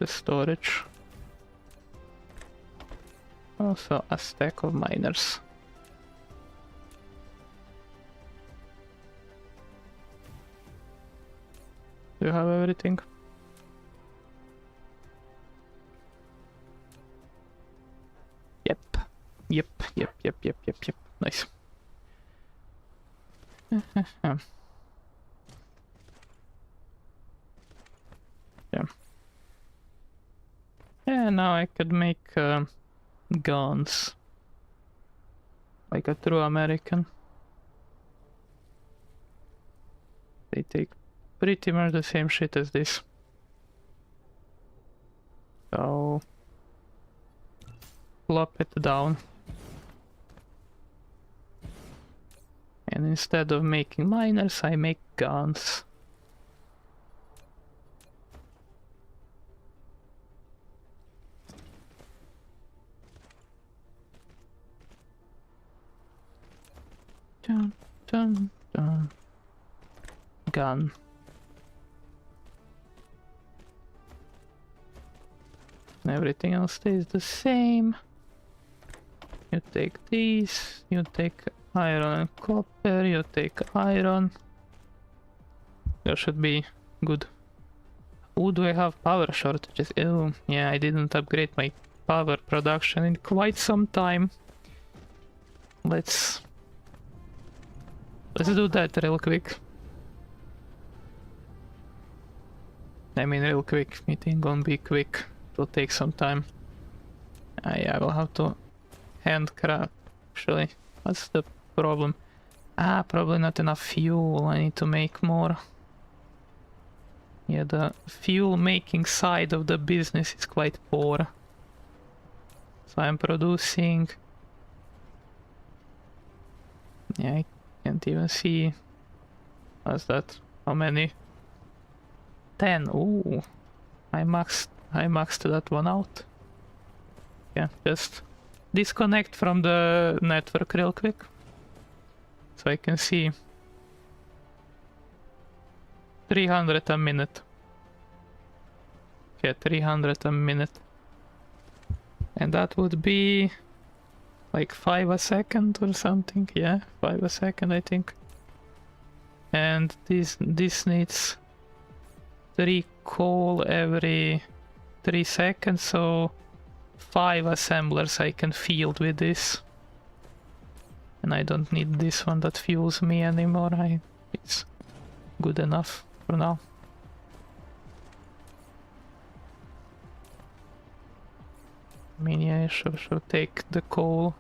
the storage. Also a stack of miners. Do you have everything? Yep. Nice. Yeah. Yeah, now I could make guns. Like a true American. They take pretty much the same shit as this. So... plop it down. And instead of making miners, I make guns. Dun. Gun. And everything else stays the same. You take these, you take iron and copper, you take iron. That should be good. Oh, do I have power shortages? Oh, yeah, I didn't upgrade my power production in quite some time. Let's do that real quick. I mean real quick, it ain't gonna be quick. It'll take some time. Yeah, I will have to handcraft. Actually, what's the problem? Probably not enough fuel. I need to make more. Yeah, the fuel making side of the business is quite poor. So I'm producing... Yeah, I can't even see... What's that? How many? 10. Ooh, I maxed that one out. Yeah, just disconnect from the network real quick. So I can see 300 a minute. Yeah, 300 a minute. And that would be like 5 a second or something. Yeah, 5 a second I think. And this needs 3 coal every 3 seconds, so 5 assemblers I can field with this. And I don't need this one that fuels me anymore. It's good enough for now. I mean, yeah, sure, take the coal.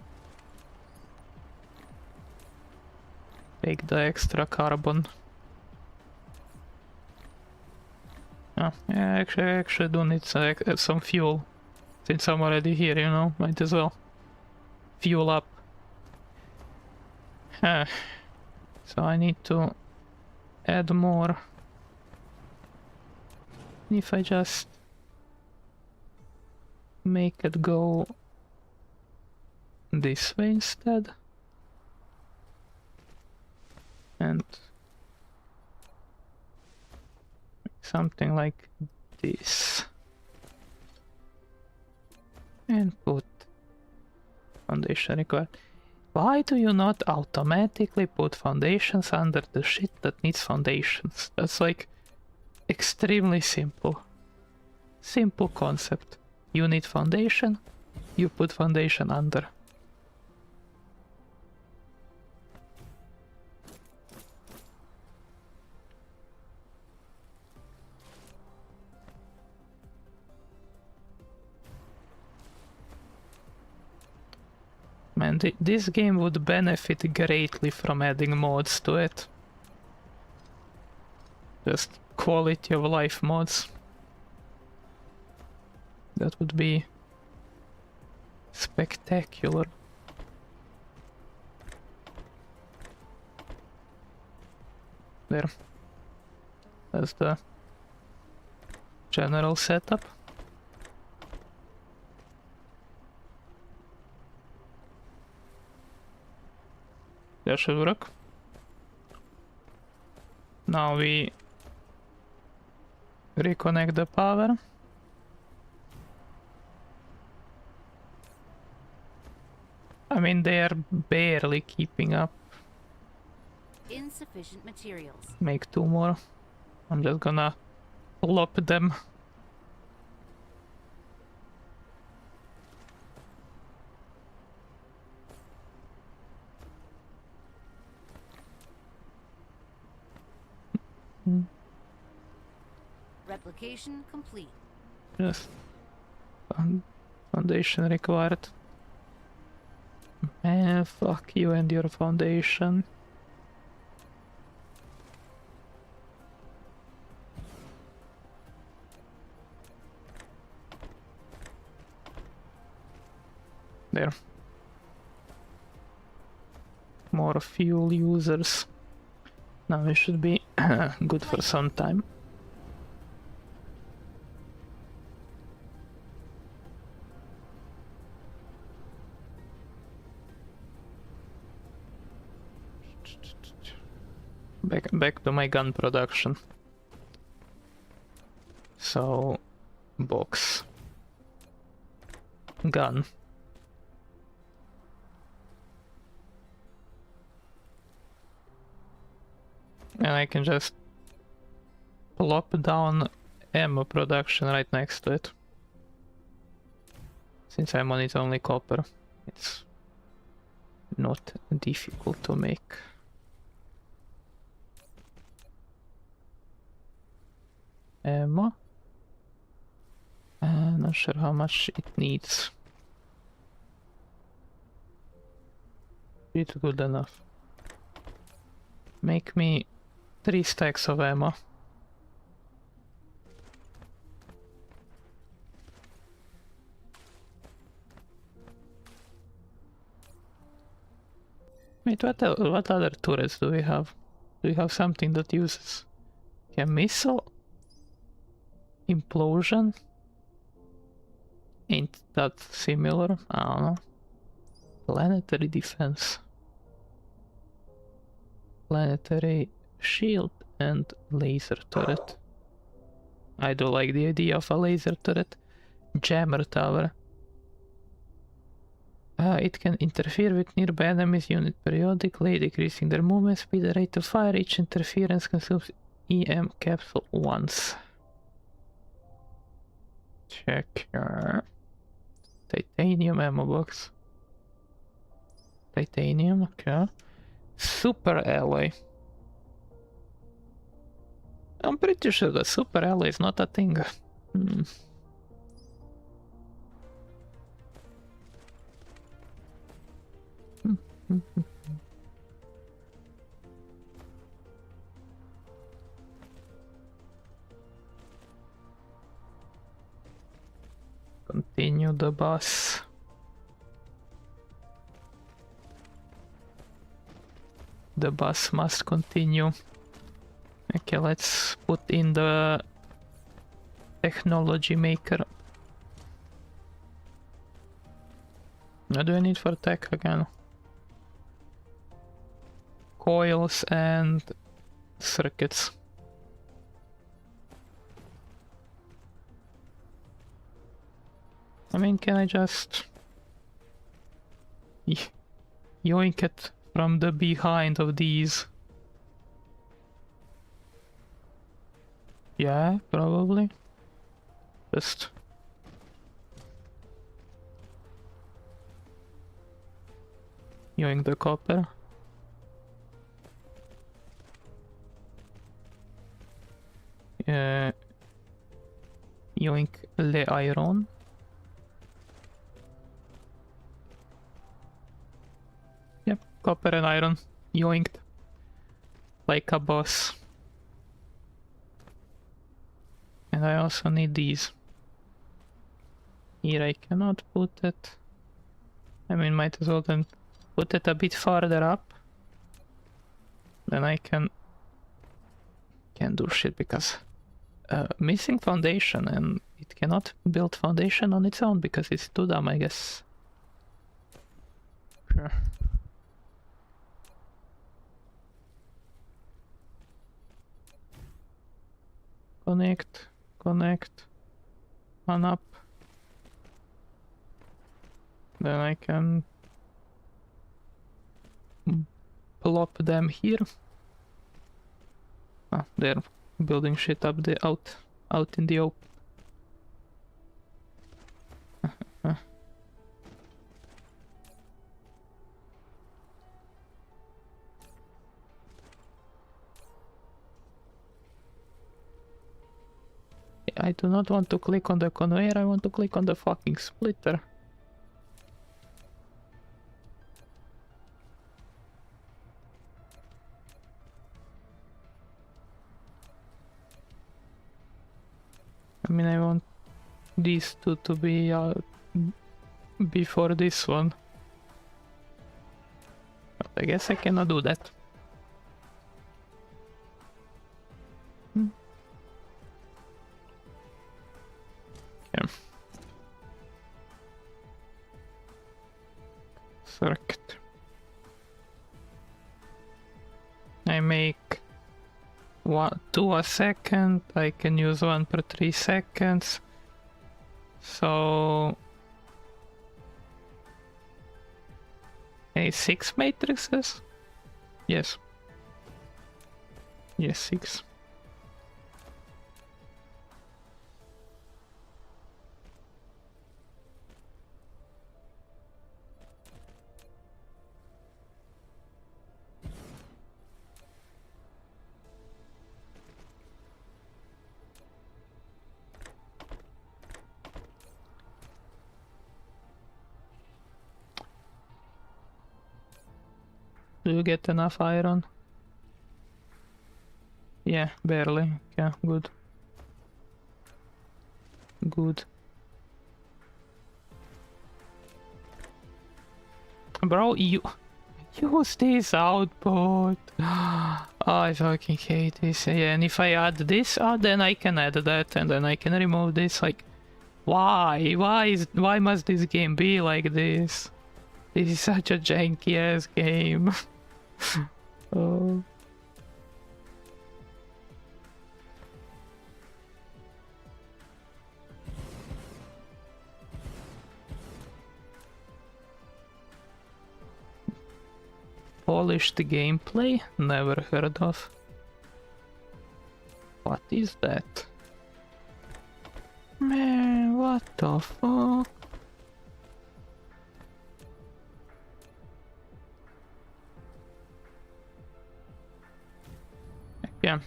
Take the extra carbon. Oh, yeah, actually do need some fuel. Since I'm already here, you know, might as well fuel up. So I need to add more. If I just make it go this way instead. And something like this. And put foundation required. Why do you not automatically put foundations under the shit that needs foundations? That's like extremely simple. Simple concept. You need foundation, you put foundation under. Man, this game would benefit greatly from adding mods to it. Just quality of life mods. That would be spectacular. There. That's the general setup. That should work. Now we reconnect the power. I mean, they are barely keeping up. Insufficient materials. Make 2 more. I'm just gonna plop them. Replication complete. Just foundation required. Man, fuck you and your foundation. There. More fuel users. Now we should be good for some time. Back to my gun production. So, box. Gun. And I can just plop down ammo production right next to it. Since I'm on it only copper, it's not difficult to make. Ammo. Not sure how much it needs. It's good enough. Make me 3 stacks of ammo. Wait, what other turrets do we have? Do we have something that uses a missile? Implosion? Ain't that similar? I don't know. Planetary defense. Planetary shield and laser turret. I do like the idea of a laser turret. Jammer tower. It can interfere with nearby enemies unit periodically, decreasing their movement speed, the rate of fire. Each interference consumes EM capsule once. Check here. Titanium ammo box. Titanium, okay. Super alloy. I'm pretty sure that super alloy is not a thing. Continue the bus. The bus must continue. Okay, let's put in the technology maker. What do I need for tech again? Coils and circuits. I mean, can I just yoink it from the behind of these? Yeah, probably. Just yoink the copper. Yoink le iron. Yep, copper and iron. Yoinked. Like a boss. And I also need these. Here I cannot put it. I mean, might as well then put it a bit farther up. Then I can do shit because missing foundation, and it cannot build foundation on its own because it's too dumb, I guess. Sure. Connect, connect, one up. Then I can plop them here. Ah, they're building shit up the out in the open. I do not want to click on the conveyor, I want to click on the fucking splitter. I mean, I want these two to be before this one. But I guess I cannot do that. Yeah. Circuit. I make 2 a second. I can use 1 per 3 seconds. So 6 matrices? Yes. Yes, 6. Do you get enough iron? Yeah, barely. Yeah, good. Good. Bro, you use this output. Oh, I fucking hate this. Yeah, and if I add this, then I can add that, and then I can remove this. Like, why? Why must this game be like this? This is such a janky ass game. Oh. Polished gameplay? Never heard of. What is that? Man, what the fuck? Yeah,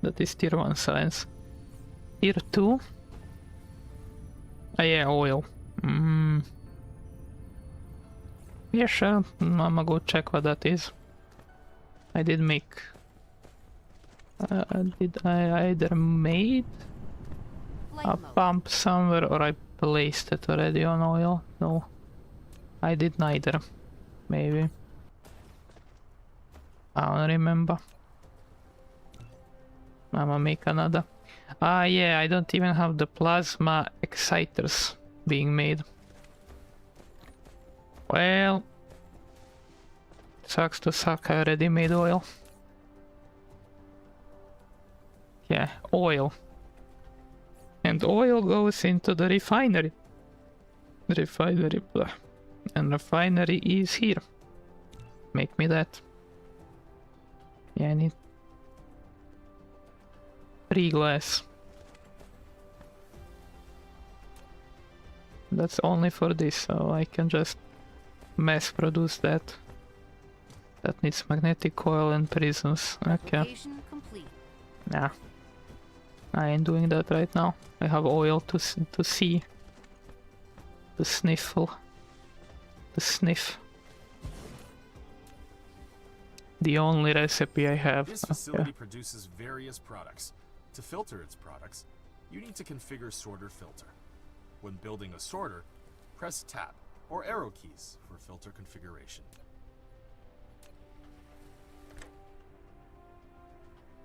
that is tier 1 science. Tier 2? Ah yeah, oil. Yeah, sure. I'ma go check what that is. I did make... did I either made Flight a mode. pump somewhere or I placed it already on oil? No. I did neither. Maybe. I don't remember. I'ma make another. Ah, yeah, I don't even have the plasma exciters being made. Well, sucks to suck, I already made oil. Yeah, oil. And oil goes into the refinery. Refinery, blah. And refinery is here. Make me that. Yeah, I need 3 glass. That's only for this, so I can just mass produce that. That needs magnetic coil and prisms. Okay. Replication complete. Nah. I ain't doing that right now. I have oil to see. To sniffle. To sniff. The only recipe I have. This facility produces various products. To filter its products, you need to configure sorter filter. When building a sorter, press tab or arrow keys for filter configuration.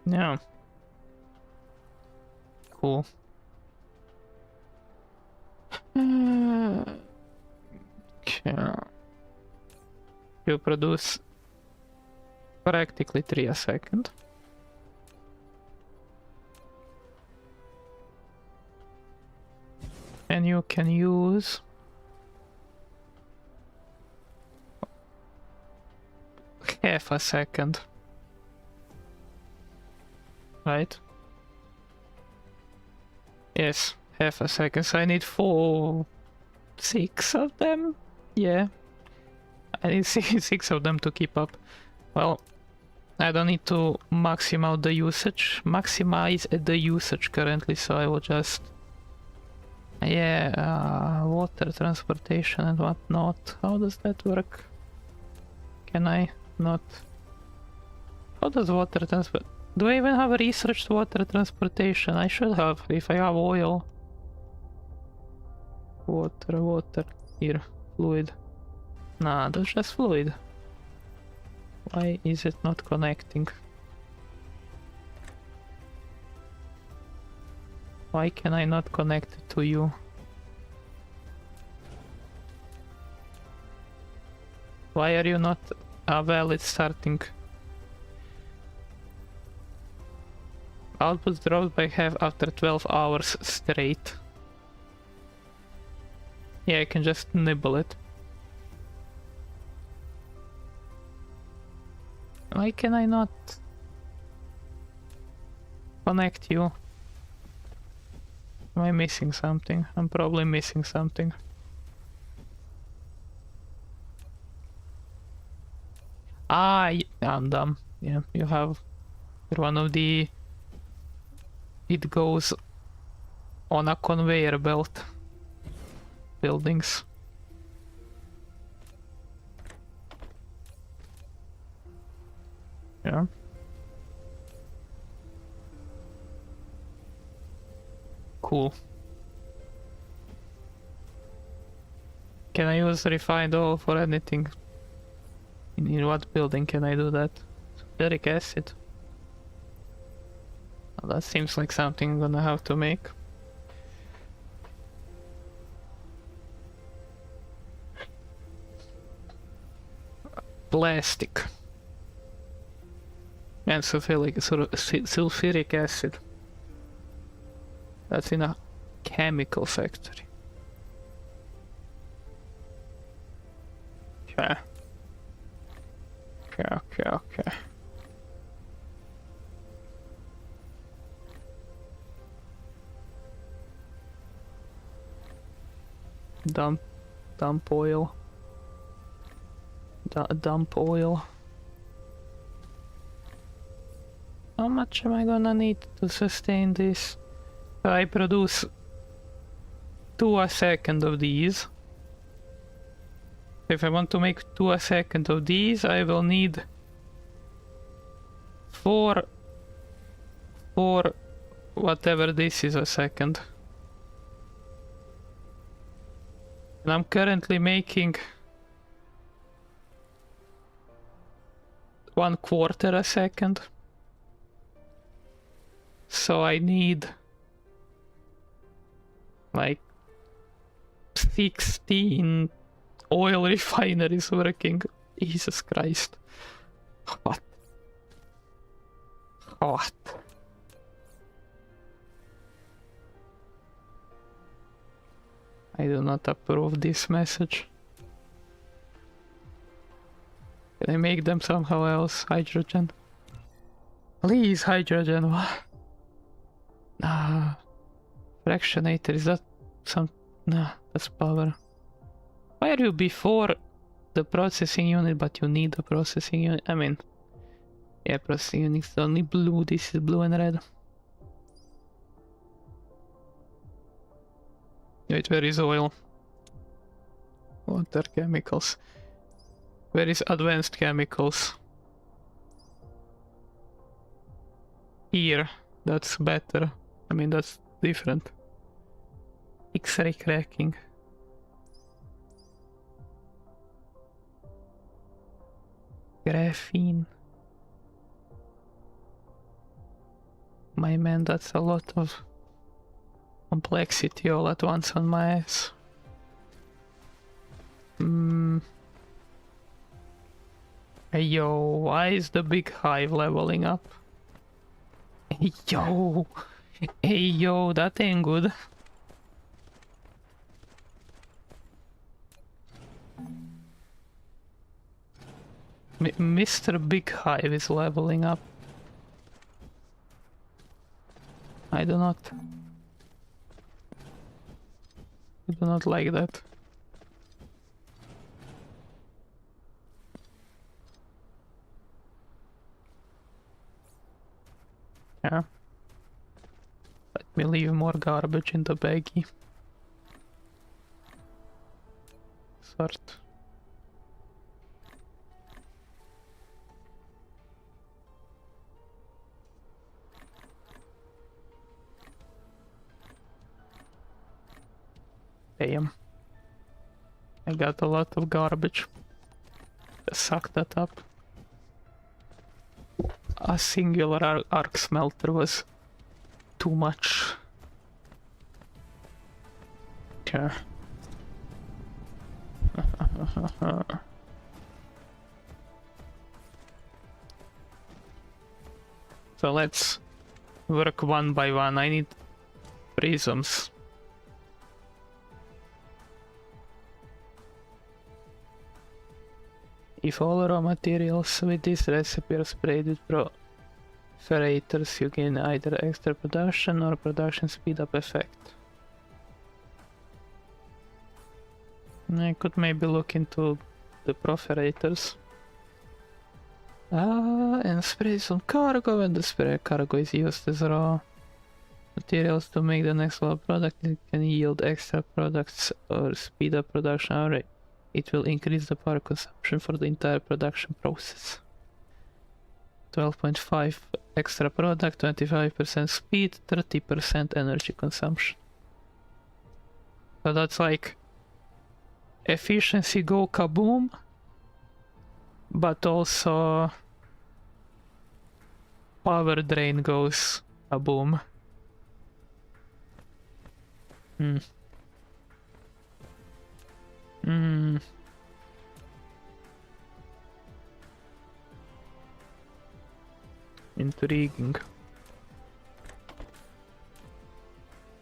Yeah. Cool. Okay. You produce practically 3 a second. And you can use half a second. Right? Yes, half a second. So I need 6 of them? Yeah. I need 6 of them to keep up. Well, I don't need to maximize the usage currently, so I will just... Yeah, water transportation and whatnot. How does that work? Can I not... How does water transport... Do I even have researched water transportation? I should have, if I have oil. Water. Here, fluid. Nah, that's just fluid. Why is it not connecting? Why can I not connect it to you? Why are you not well, it's starting. Output dropped by half after 12 hours straight. Yeah, I can just nibble it. Why can I not connect you? Am I missing something? I'm probably missing something. Ah, I'm dumb. Yeah, you have... You're one of the... It goes on a conveyor belt buildings. Yeah. Cool. Can I use refined oil for anything? In what building can I do that? Sulfuric acid. Well, that seems like something I'm gonna have to make. Plastic. And sulfuric acid. That's in a chemical factory. Okay. Okay. Dump oil. Dump oil. How much am I gonna need to sustain this? I produce 2 a second of these. If I want to make 2 a second of these, I will need 4 whatever this is a second. And I'm currently making 1/4 a second. So I need like 16 oil refineries working. Jesus Christ. What? What? I do not approve this message. Can I make them somehow else? Hydrogen. Please, hydrogen. What? Ah. Fractionator, is that some... Nah, that's power. Why are you before the processing unit, but you need the processing unit? I mean... Yeah, processing unit is only blue, this is blue and red. Wait, where is oil? Water chemicals. Where is advanced chemicals? Here, that's better. I mean, that's different. X-ray cracking. Graphene. My man, that's a lot of complexity all at once on my ass. Hey yo, why is the big hive leveling up? Hey yo, that ain't good. Mr. Big Hive is leveling up. I do not like that. Yeah. Let me leave more garbage in the baggie. Sort. Damn. I got a lot of garbage. Just suck that up. A singular arc smelter was too much. Yeah. So let's work one by one. I need prisms. If all raw materials with this recipe are sprayed with perforators, you gain either extra production or production speed up effect. I could maybe look into the perforators. And spray some cargo. When the spray cargo is used as raw materials to make the next level product, it can yield extra products or speed up production. Alright. It will increase the power consumption for the entire production process. 12.5 extra product, 25% speed, 30% energy consumption. So that's like efficiency go kaboom, but also power drain goes kaboom. Intriguing.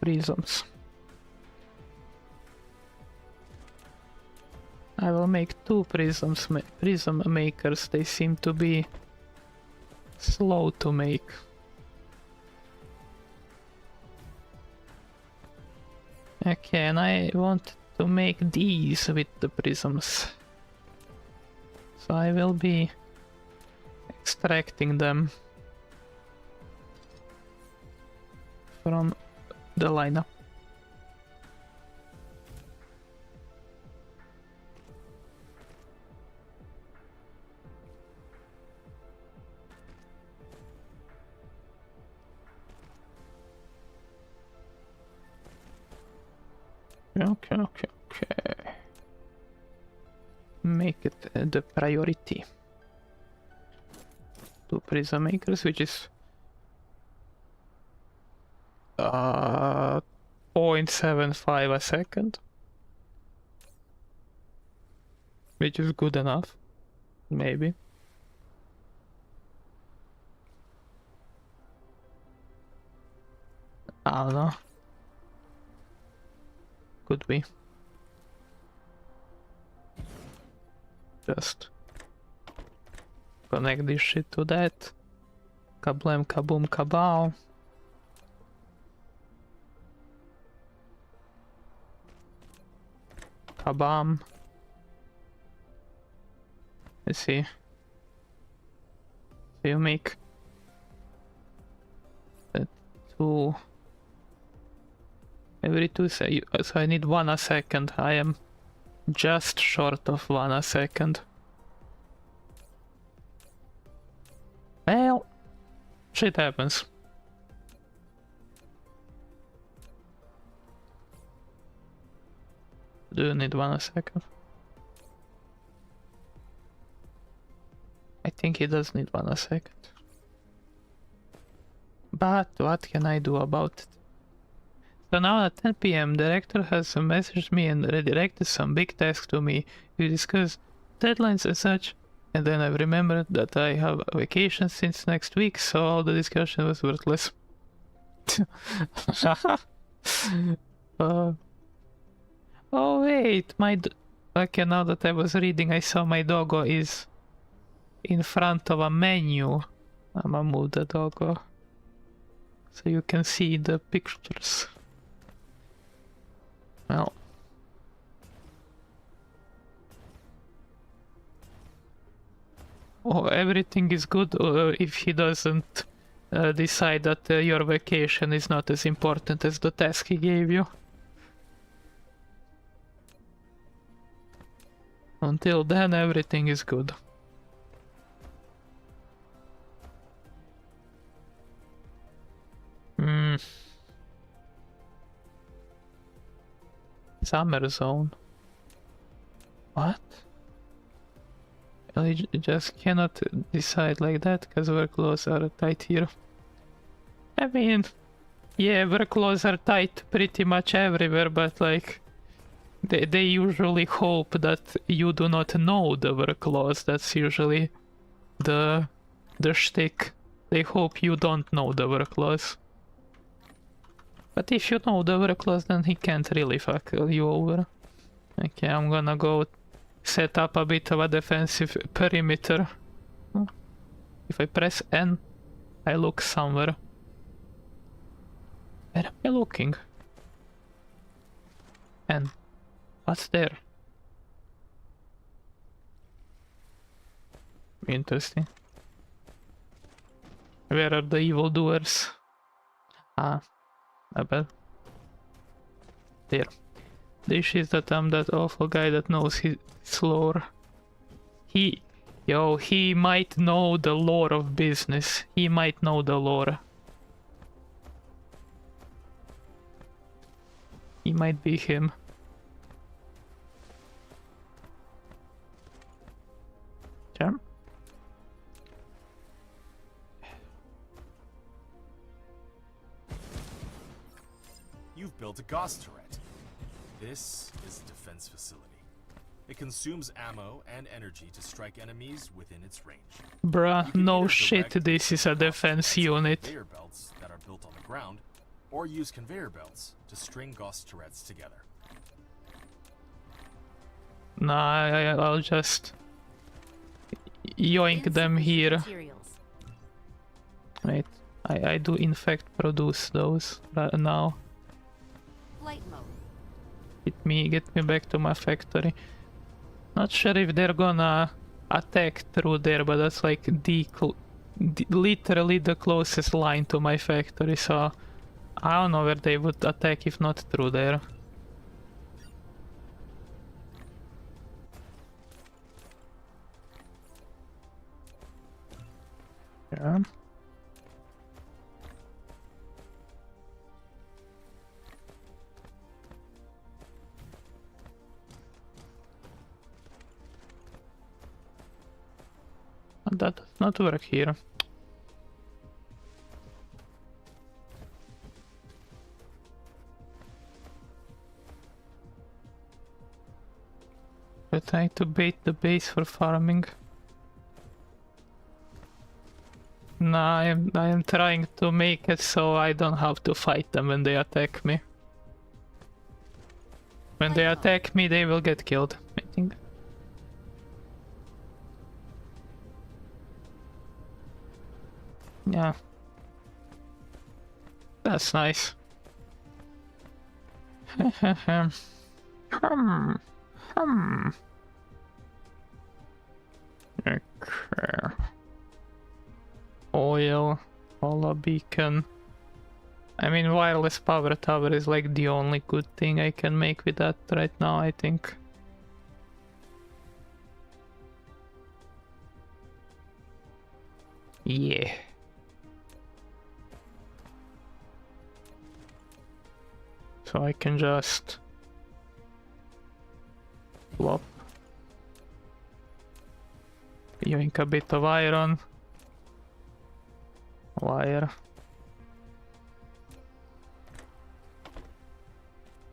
Prisms. I will make 2 prism makers. They seem to be slow to make. Okay, and I want to make these with the prisms. So I will be extracting them from the lineup. Okay, okay, okay. Make it the priority. 2 prism makers, which is 0.75 a second, which is good enough, maybe. I don't know. Could be. Just connect this shit to that. Kablam, kaboom, kabow. Kabam. Let's see. So you make that 2 every 2 seconds. So I need 1 a second. I am just short of 1 a second. Well, shit happens. Do you need 1 a second? I think he does need 1 a second. But what can I do about it? So now at 10 PM, the director has messaged me and redirected some big tasks to me. We discussed deadlines and such, and then I remembered that I have a vacation since next week, so all the discussion was worthless. Oh wait, okay, now that I was reading, I saw my doggo is in front of a menu. I'm gonna move the doggo so you can see the pictures. Well, oh, everything is good if he doesn't decide that your vacation is not as important as the task he gave you. Until then, everything is good. Summer zone. What? I just cannot decide like that because workloads are tight here. I mean, yeah, workloads are tight pretty much everywhere, but like they usually hope that you do not know the workloads. That's usually the shtick. They hope you don't know the workloads. But if you know the workloads, then he can't really fuck you over. Okay, I'm gonna go set up a bit of a defensive perimeter. If I press N, I look somewhere. Where am I looking? N. What's there? Interesting. Where are the evildoers? Ah, I bet. There. This is that I'm that awful guy that knows his lore. He might know the lore of business. He might know the lore. He might be him. Charm? You've built a Gauss turret. This is a defense facility. It consumes ammo and energy to strike enemies within its range. Bruh, no shit, this is a defense unit. Conveyor belts that are built on the ground, or use conveyor belts to string Gauss turrets together. Nah, I'll just yoink them here. Materials. Wait, I do in fact produce those right now. Flight mode. Get me back to my factory. Not sure if they're gonna attack through there, but that's like literally the closest line to my factory, so I don't know where they would attack if not through there. Yeah. That does not work here. We're trying to bait the base for farming. No, I am trying to make it so I don't have to fight them when they attack me. When they attack me, they will get killed, I think. Yeah. That's nice. Okay. Oil, Ola beacon. I mean, wireless power tower is like the only good thing I can make with that right now, I think. Yeah. So I can just flop. Yoink a bit of iron. Wire.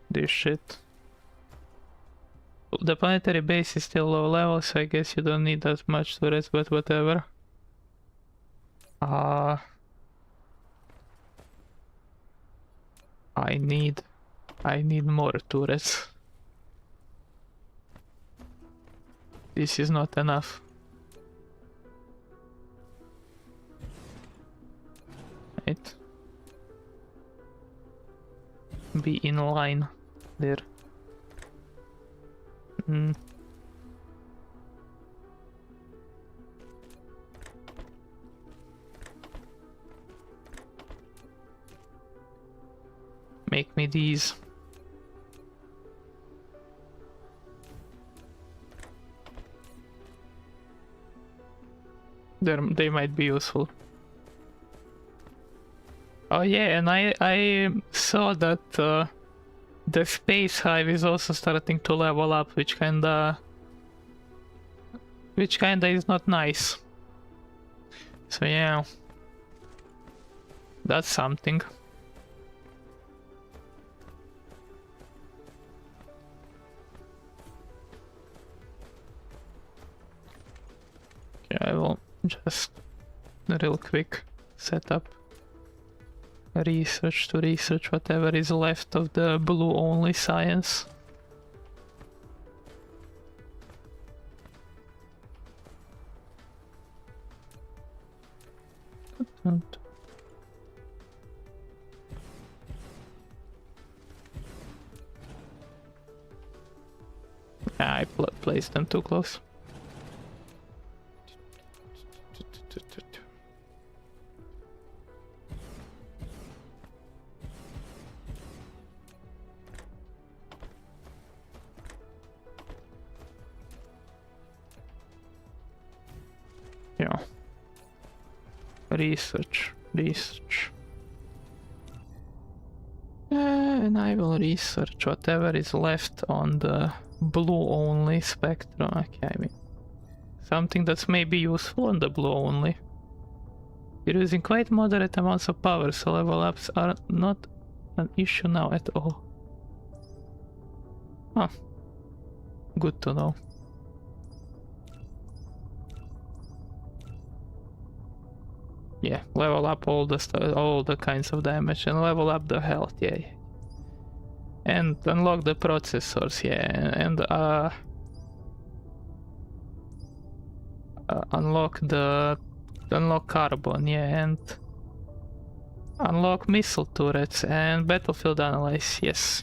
This shit. The planetary base is still low level, so I guess you don't need that much turrets, but whatever. I need more turrets. This is not enough. Right. Be in line there. Make me these. They might be useful. Oh yeah, and I saw that the space hive is also starting to level up, which kinda is not nice. So yeah, that's something. Okay, I will just real quick set up research to research whatever is left of the blue only science. I placed them too close. Yeah. Research. And I will research whatever is left on the blue only spectrum. Okay, I mean, something that's maybe useful on the blue only. You're using quite moderate amounts of power, so level ups are not an issue now at all. Huh. Good to know. Yeah, level up all the kinds of damage and level up the health, yeah. And unlock the processors, yeah, and unlock carbon, yeah, and unlock missile turrets and battlefield analyze, yes.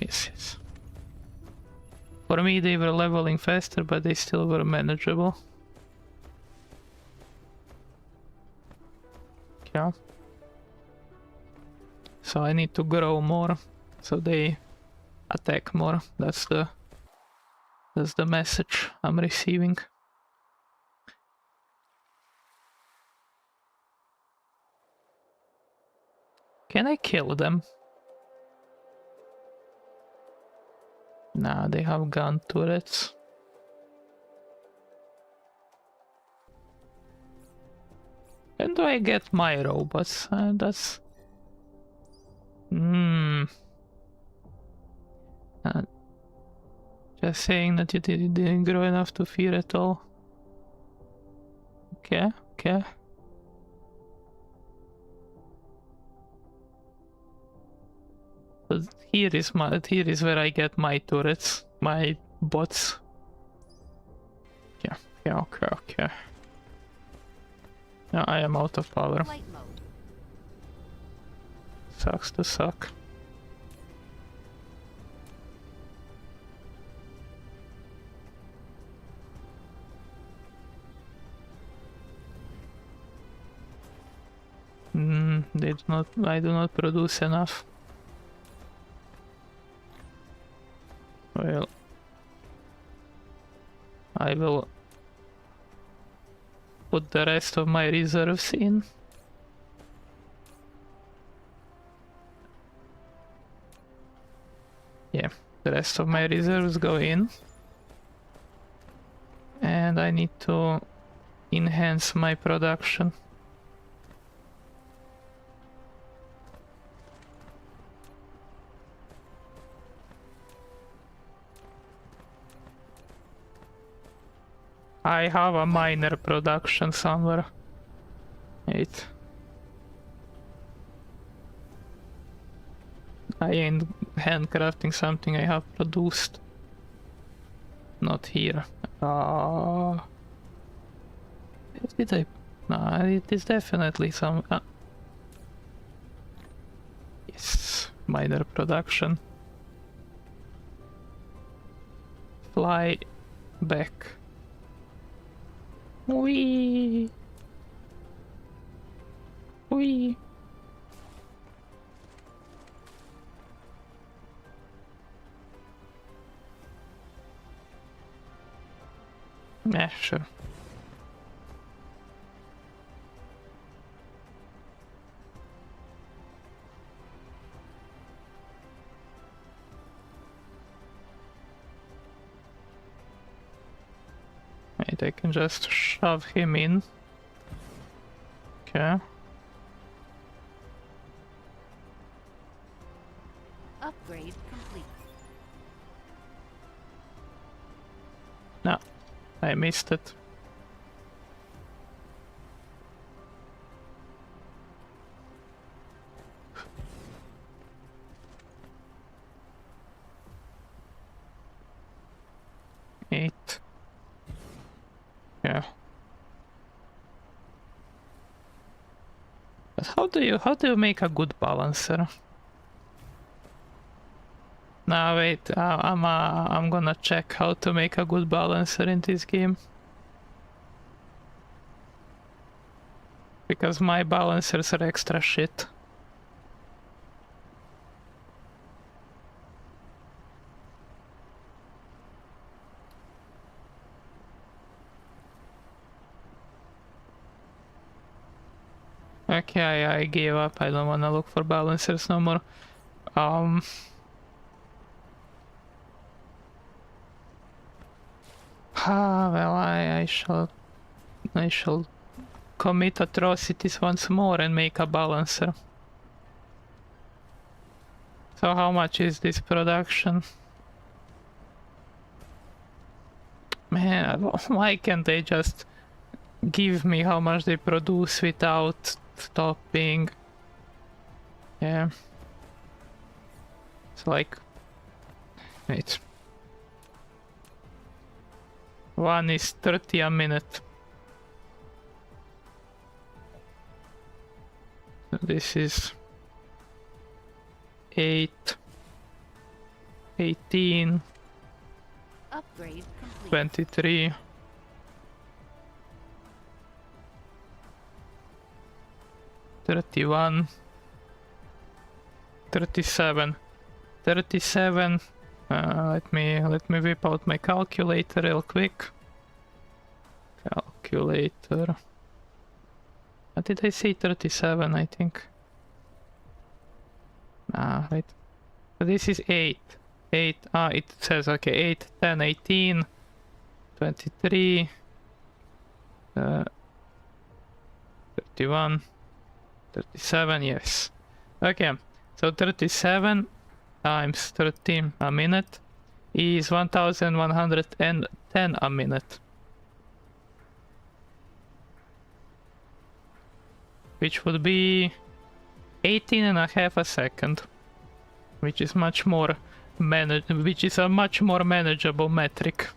For me they were leveling faster, but they still were manageable. Yeah. So I need to grow more, so they attack more. That's the message I'm receiving. Can I kill them? Nah, they have gun turrets. When do I get my robots? That's... Hmm. Just saying that you didn't grow enough to fear at all. Okay, okay. But here is where I get my turrets, my bots. Yeah, yeah, okay, okay. Yeah, I am out of power. Flight mode. Sucks to suck. They do not. I do not produce enough. Well, I will put the rest of my reserves in. Yeah, the rest of my reserves go in. And I need to enhance my production. I have a minor production somewhere. Wait. I ain't handcrafting something I have produced. Not here. Did I? No, it is definitely some... Yes, minor production. Fly back. Wee. Wee. Yeah, sure. Wait, I can just shove him in. Okay. Upgrade complete. No, I missed it. Eight. Yeah. But how do you make a good balancer? Nah, wait. I'm gonna check how to make a good balancer in this game. Because my balancers are extra shit. Okay, I gave up. I don't wanna look for balancers no more. Well, I shall commit atrocities once more and make a balancer. So how much is this production? Man, why can't they just give me how much they produce without stopping? Yeah. It's like... Wait. One is 30 a minute. So this is 8, 18, Upgrade complete. 23, 31, 37, 37. Let me whip out my calculator real quick. Calculator. What did I say? 37, I think. Wait. So this is 8. 8. It says okay. 8, 10, 18, 23, 31, 37, yes. Okay, so 37 times 13 a minute is 1110 a minute. Which would be 18 and a half a second. Which is much more which is a much more manageable metric.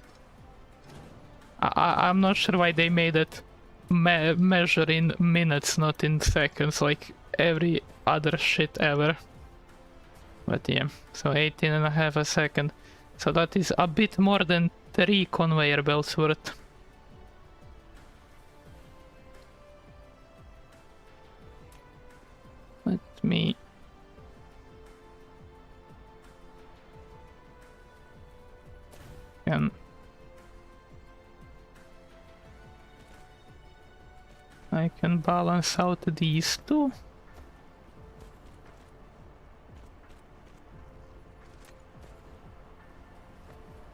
I'm not sure why they made it measure in minutes, not in seconds, like every other shit ever. But yeah, so 18 and a half a second. So that is a bit more than 3 conveyor belts worth. Let me... I can balance out these two.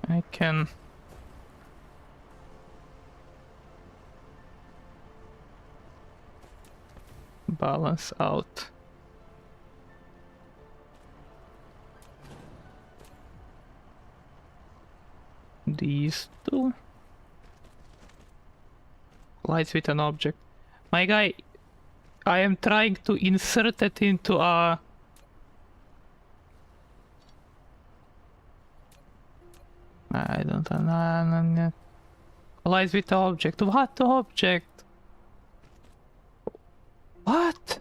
I can balance out these two. Lights with an object. My guy, I am trying to insert it into a... I don't know. Lights with object. What object? What?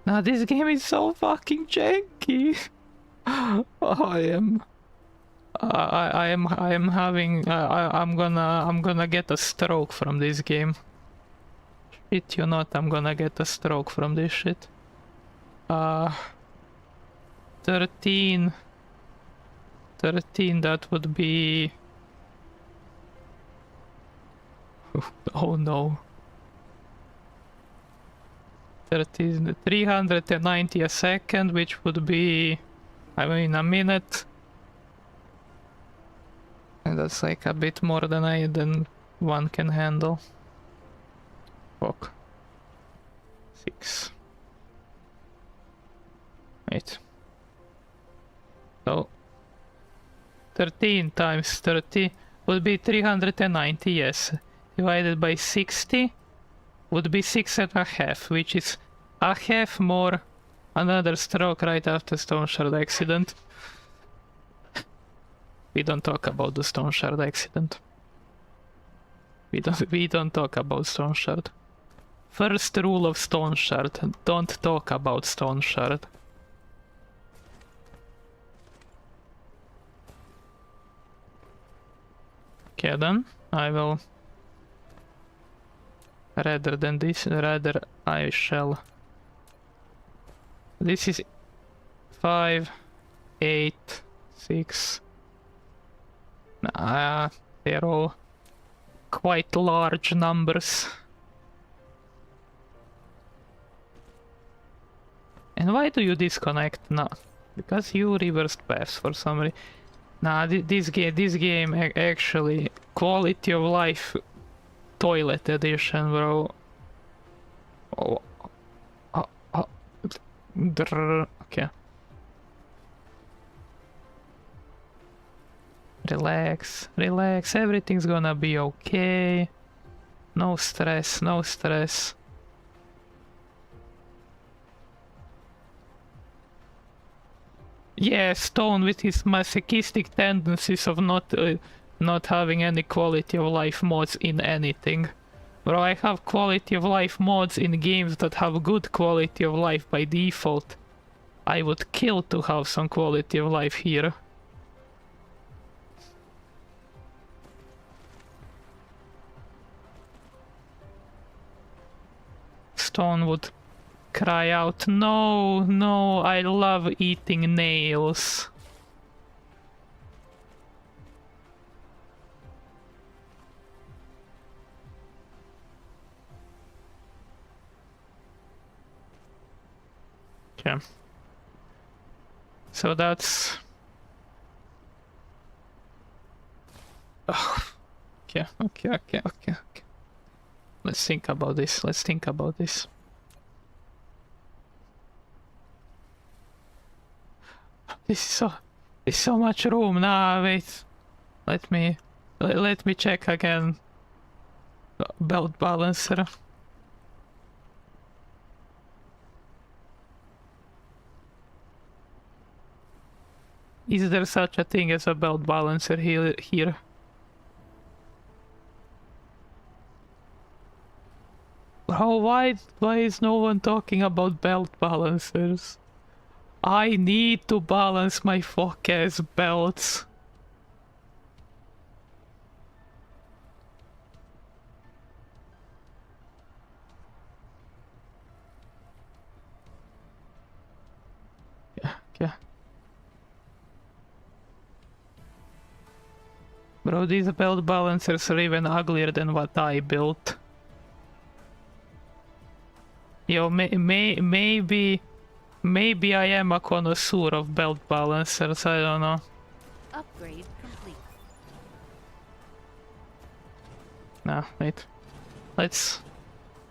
Now this game is so fucking janky. I am having... I'm gonna get a stroke from this game. Shit you not, I'm gonna get a stroke from this shit. 13, that would be... Oh no. 390 a second, which would be... I mean, a minute. And that's like a bit more than one can handle. Fuck. 6. Wait. So 13 times 30 would be 390, yes. Divided by 60 would be 6.5, which is a half more. Another stroke right after Stone Shard accident. We don't talk about the Stone Shard accident. We don't talk about Stone Shard. First rule of Stone Shard, don't talk about Stone Shard. Okay then, I will... Rather than this, I shall... This is 5, 8, 6... they're all quite large numbers. And why do you disconnect? No, because you reversed paths for some reason. Nah, this game actually quality of life toilet edition, bro. Oh, okay. Relax, relax, everything's gonna be okay. No stress, no stress. Yeah, Stone with his masochistic tendencies of not having any quality of life mods in anything. Bro, I have quality of life mods in games that have good quality of life by default. I would kill to have some quality of life here. Stone would cry out, no, no, I love eating nails. Okay. So that's... Oh. Okay. Let's think about this. Let's think about this. There's so much room. Nah, wait. Let me check again. Belt balancer. Is there such a thing as a belt balancer here? Oh, why is no one talking about belt balancers? I need to balance my fuck ass belts. Yeah. Bro, these belt balancers are even uglier than what I built. Yo, maybe I am a connoisseur of belt balancers, I don't know. Upgrade complete. Nah, wait. Let's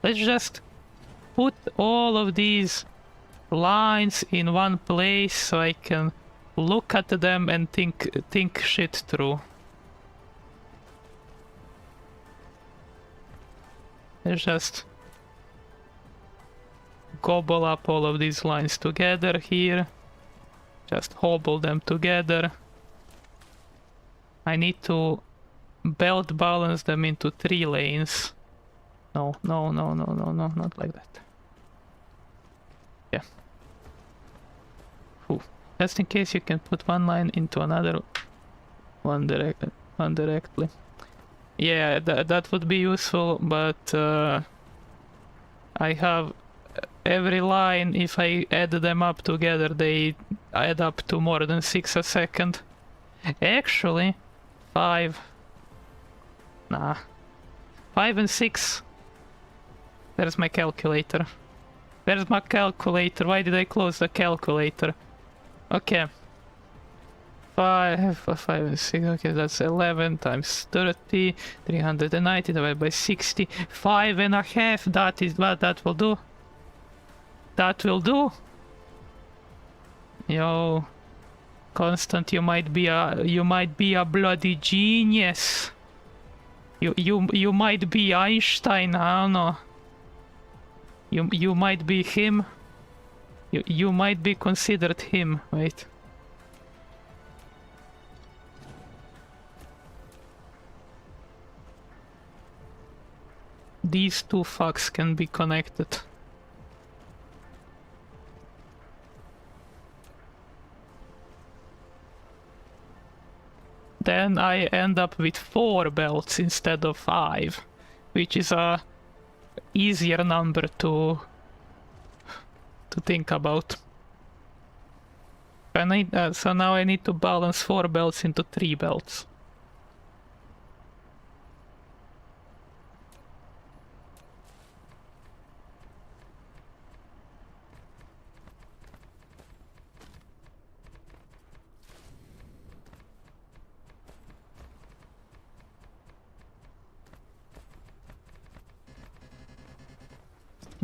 just put all of these lines in one place so I can look at them and think shit through. Let's just gobble up all of these lines together here. Just hobble them together. I need to belt balance them into 3 lanes. No, not like that. Yeah. Ooh. Just in case you can put one line into another one directly. Yeah, that would be useful, but I have every line, if I add them up together, they add up to more than 6 a second. Actually, 5. Nah. 5 and 6. There's my calculator. Where's my calculator? Why did I close the calculator? Okay. 5 and 6. Okay, that's 11 times 30. 390 divided by 60. 5.5. That is what that will do. That will do. Yo, Constant, you might be a bloody genius. You might be Einstein. I don't know. You might be him. You might be considered him. Wait. These two fucks can be connected. Then I end up with 4 belts instead of 5, which is a easier number to think about. So now I need to balance 4 belts into 3 belts.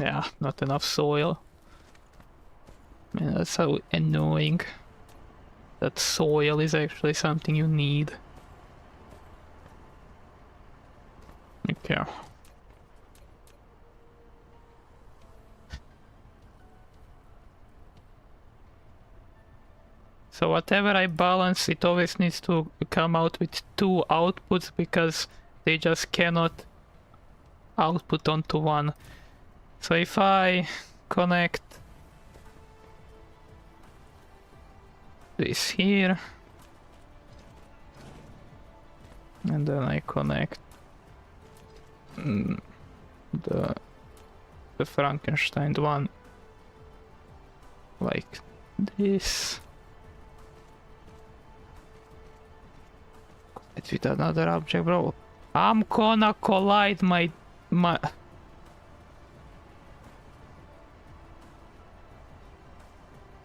Yeah, not enough soil. Man, that's so annoying. That soil is actually something you need. Okay. So whatever I balance, it always needs to come out with 2 outputs because they just cannot output onto one. So if I connect this here, and then I connect the Frankenstein one like this, connect with another object, bro. I'm gonna collide my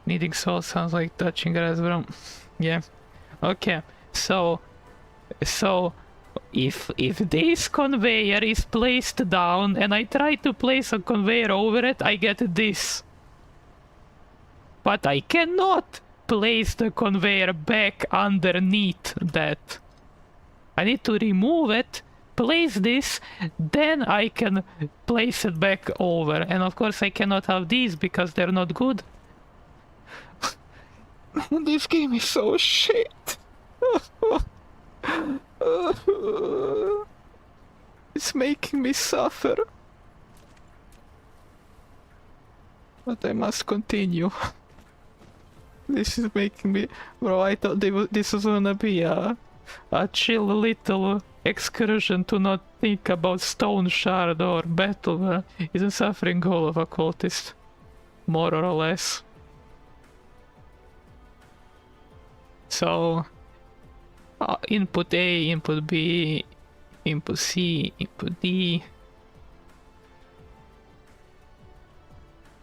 Needing soul sounds like touching grass, bro. Yeah. Okay. So If this conveyor is placed down and I try to place a conveyor over it, I get this. But I cannot place the conveyor back underneath that. I need to remove it, place this, then I can place it back over. And of course I cannot have these because they're not good. This game is so shit. It's making me suffer. But I must continue. This is making me... Bro, I thought this was gonna be a chill little excursion to not think about Stone Shard or Battle. Is a suffering goal of a cultist. More or less. So... input A, input B, input C, input D.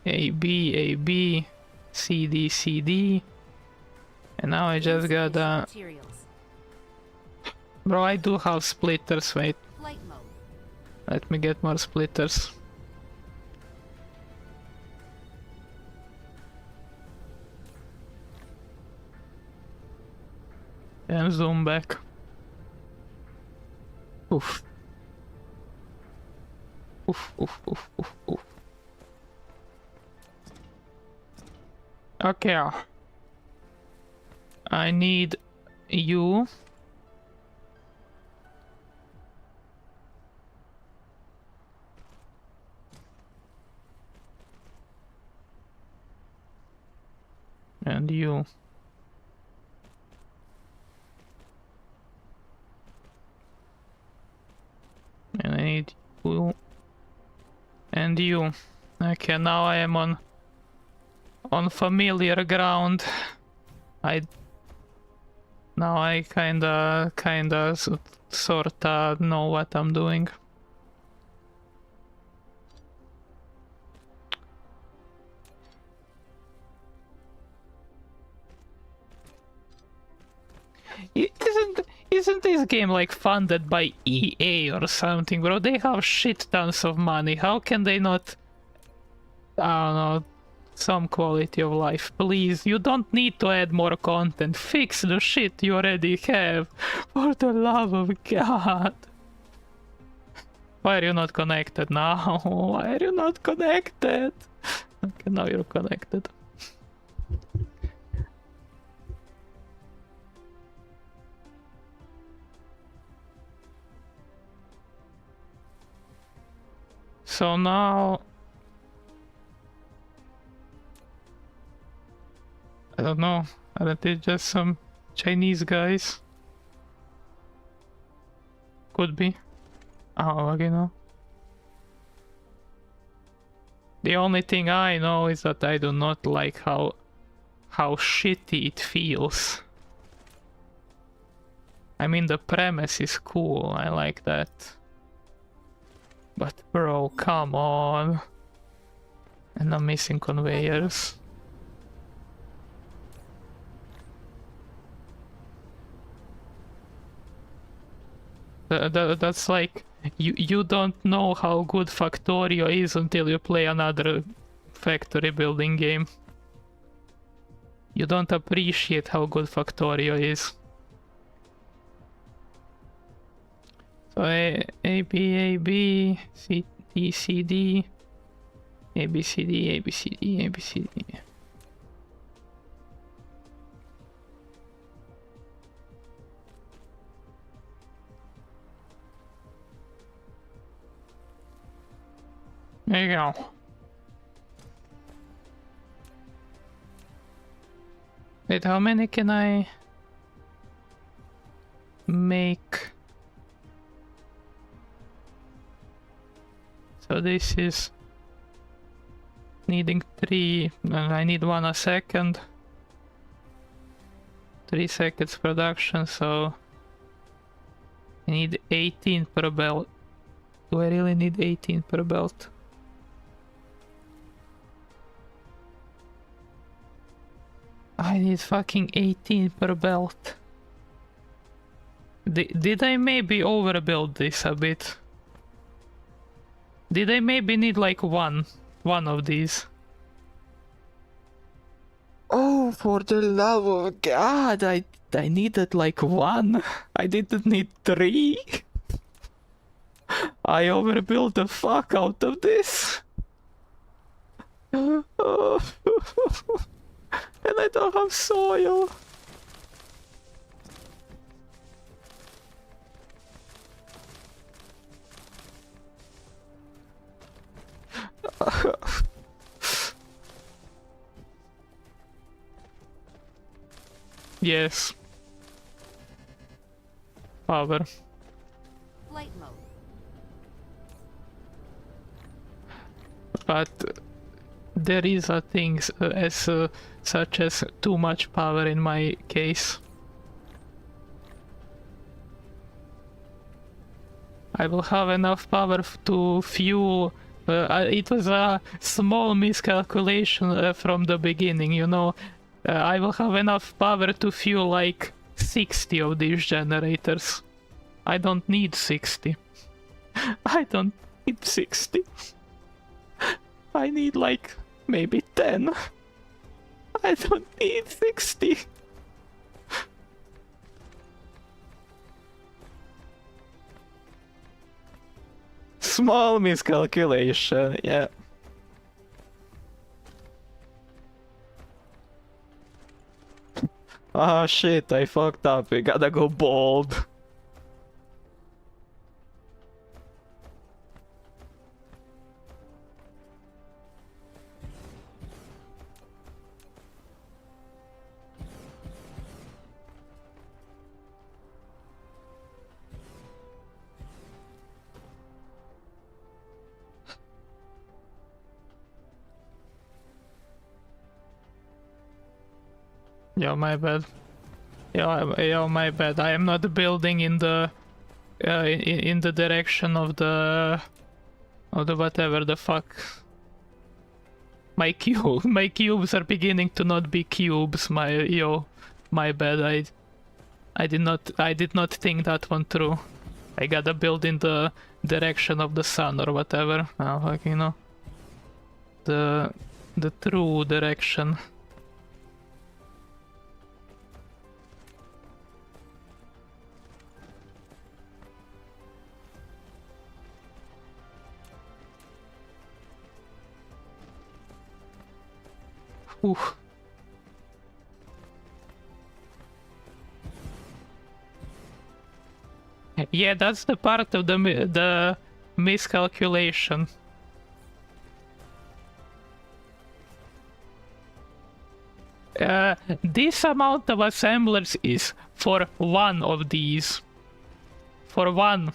A, B, C, D. And now I just got Materials. Bro, I do have splitters, wait. Flight mode. Let me get more splitters. And zoom back. Oof. Oof. Okay. I need you. And you. And I need you. And you. Okay, now I am on familiar ground. Now I kinda sorta know what I'm doing. Isn't this game like funded by EA or something, bro? They have shit tons of money. How can they not, I don't know, some quality of life, please? You don't need to add more content. Fix the shit you already have. For the love of God. Why are you not connected now? Why are you not connected? Okay, now you're connected. So now... I don't know, aren't they just some Chinese guys? Could be. Oh, okay, no. The only thing I know is that I do not like how shitty it feels. I mean, the premise is cool, I like that. But bro, come on. And I'm missing conveyors. That's like, you don't know how good Factorio is until you play another factory building game. You don't appreciate how good Factorio is. So A, B, C, D, A, B, C, D. There you go. Wait, how many can I make? So this is needing 3, and I need 1 a second. 3 seconds production, so I need 18 per belt. Do I really need 18 per belt? I need fucking 18 per belt. Did I maybe overbuild this a bit? Did I maybe need like one of these? Oh, for the love of God, I needed like one. I didn't need 3. I overbuilt the fuck out of this. And I don't have soil. Yes. Power. Flight mode. But there is a thing such as too much power in my case. I will have enough power to fuel. It was a small miscalculation from the beginning, you know. I will have enough power to fuel like 60 of these generators. I don't need 60. I don't need 60. I need like maybe 10. I don't need 60. Small miscalculation, yeah. Ah shit, I fucked up. We gotta go bald. Yo, my bad. Yo, my bad. I am not building in the in the direction of the whatever the fuck. My cubes are beginning to not be cubes. My bad. I did not think that one through. I gotta build in the direction of the sun or whatever. Oh, fuck, you know. The true direction. Oof. Yeah, that's the part of the miscalculation. This amount of assemblers is for one of these. For one.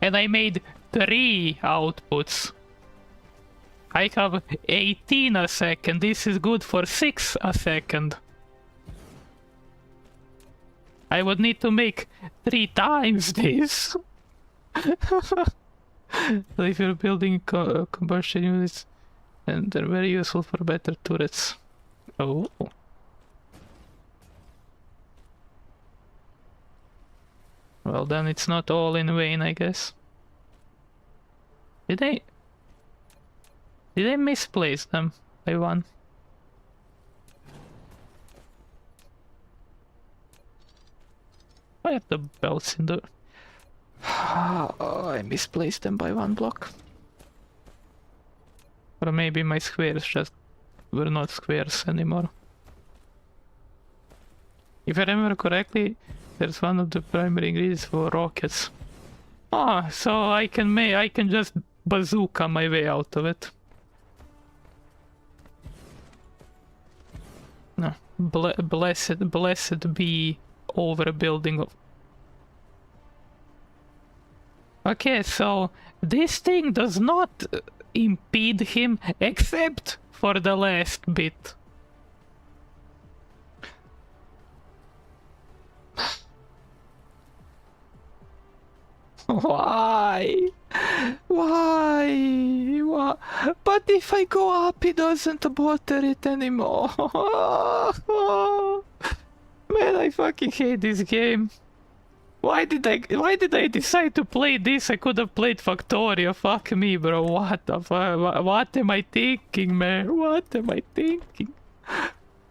And I made 3 outputs. I have 18 a second. This is good for 6 a second. I would need to make 3 times this. So if you're building combustion units, and they're very useful for better turrets. Oh. Well, then it's not all in vain, I guess. Did I misplace them by 1? I have the belts in the... Oh, I misplaced them by 1 block. Or maybe my squares just were not squares anymore. If I remember correctly, there's one of the primary ingredients for rockets. Ah, so I can just bazooka my way out of it. No, blessed be overbuilding of... Okay, so this thing does not impede him except for the last bit. Why? Why? But if I go up, he doesn't bother it anymore. Man, I fucking hate this game. Why did I decide to play this? I could have played Factorio. Fuck me, bro. What the fuck? What am I thinking, man? What am I thinking?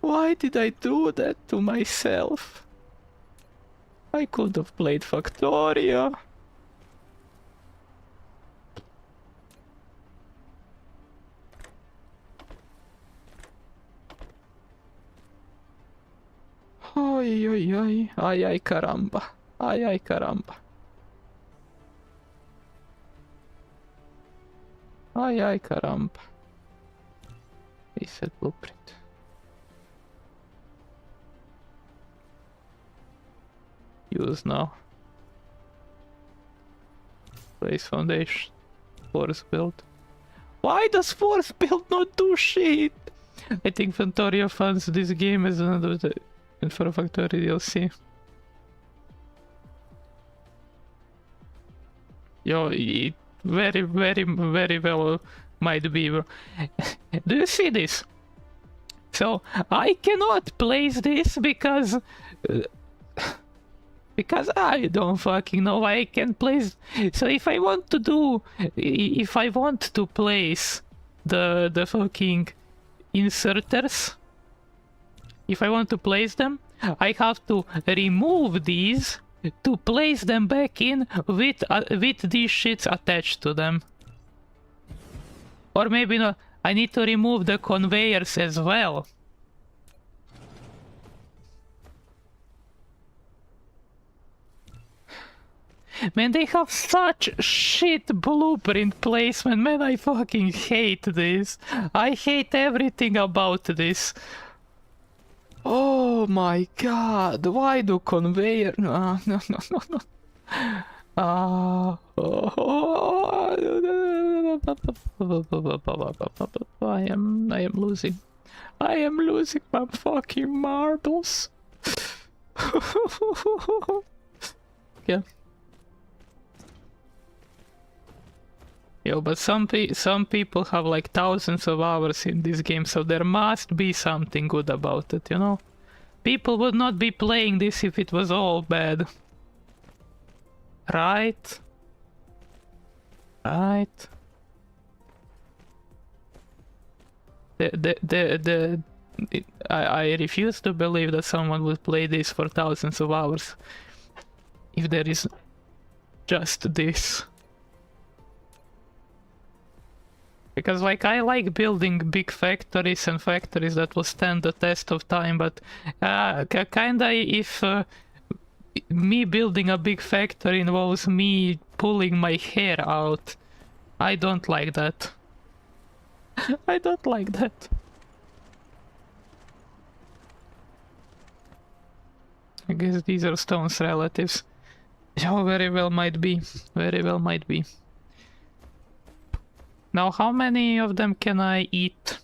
Why did I do that to myself? I could have played Factorio. Ay, ay, ay. Ay, ay, caramba. Ay, ay, caramba. Ay, ay, caramba. Reset blueprint. Use now. Place foundation. Force build. Why does force build not do shit? I think Factorio funds this game as another for a Factorio DLC. Yo, it very, very, very well might be, bro. Do you see this? So I cannot place this because I don't fucking know why I can place. So if I want to do, if I want to place the fucking inserters, if I want to place them, I have to remove these to place them back in with these shits attached to them. Or maybe not. I need to remove the conveyors as well. Man, they have such shit blueprint placement. Man, I fucking hate this. I hate everything about this. Oh my god, why do conveyor... No, no, no, no, no. I am losing. I am losing my fucking marbles. Yeah. Yo, but some people have like thousands of hours in this game, so there must be something good about it, you know? People would not be playing this if it was all bad. Right? Right? I refuse to believe that someone would play this for thousands of hours if there is just this. Because like I like building big factories and factories that will stand the test of time, but kinda if me building a big factory involves me pulling my hair out, I don't like that. I don't like that. I guess these are Stone's relatives. Oh, very well might be. Very well might be. Now, how many of them can I eat?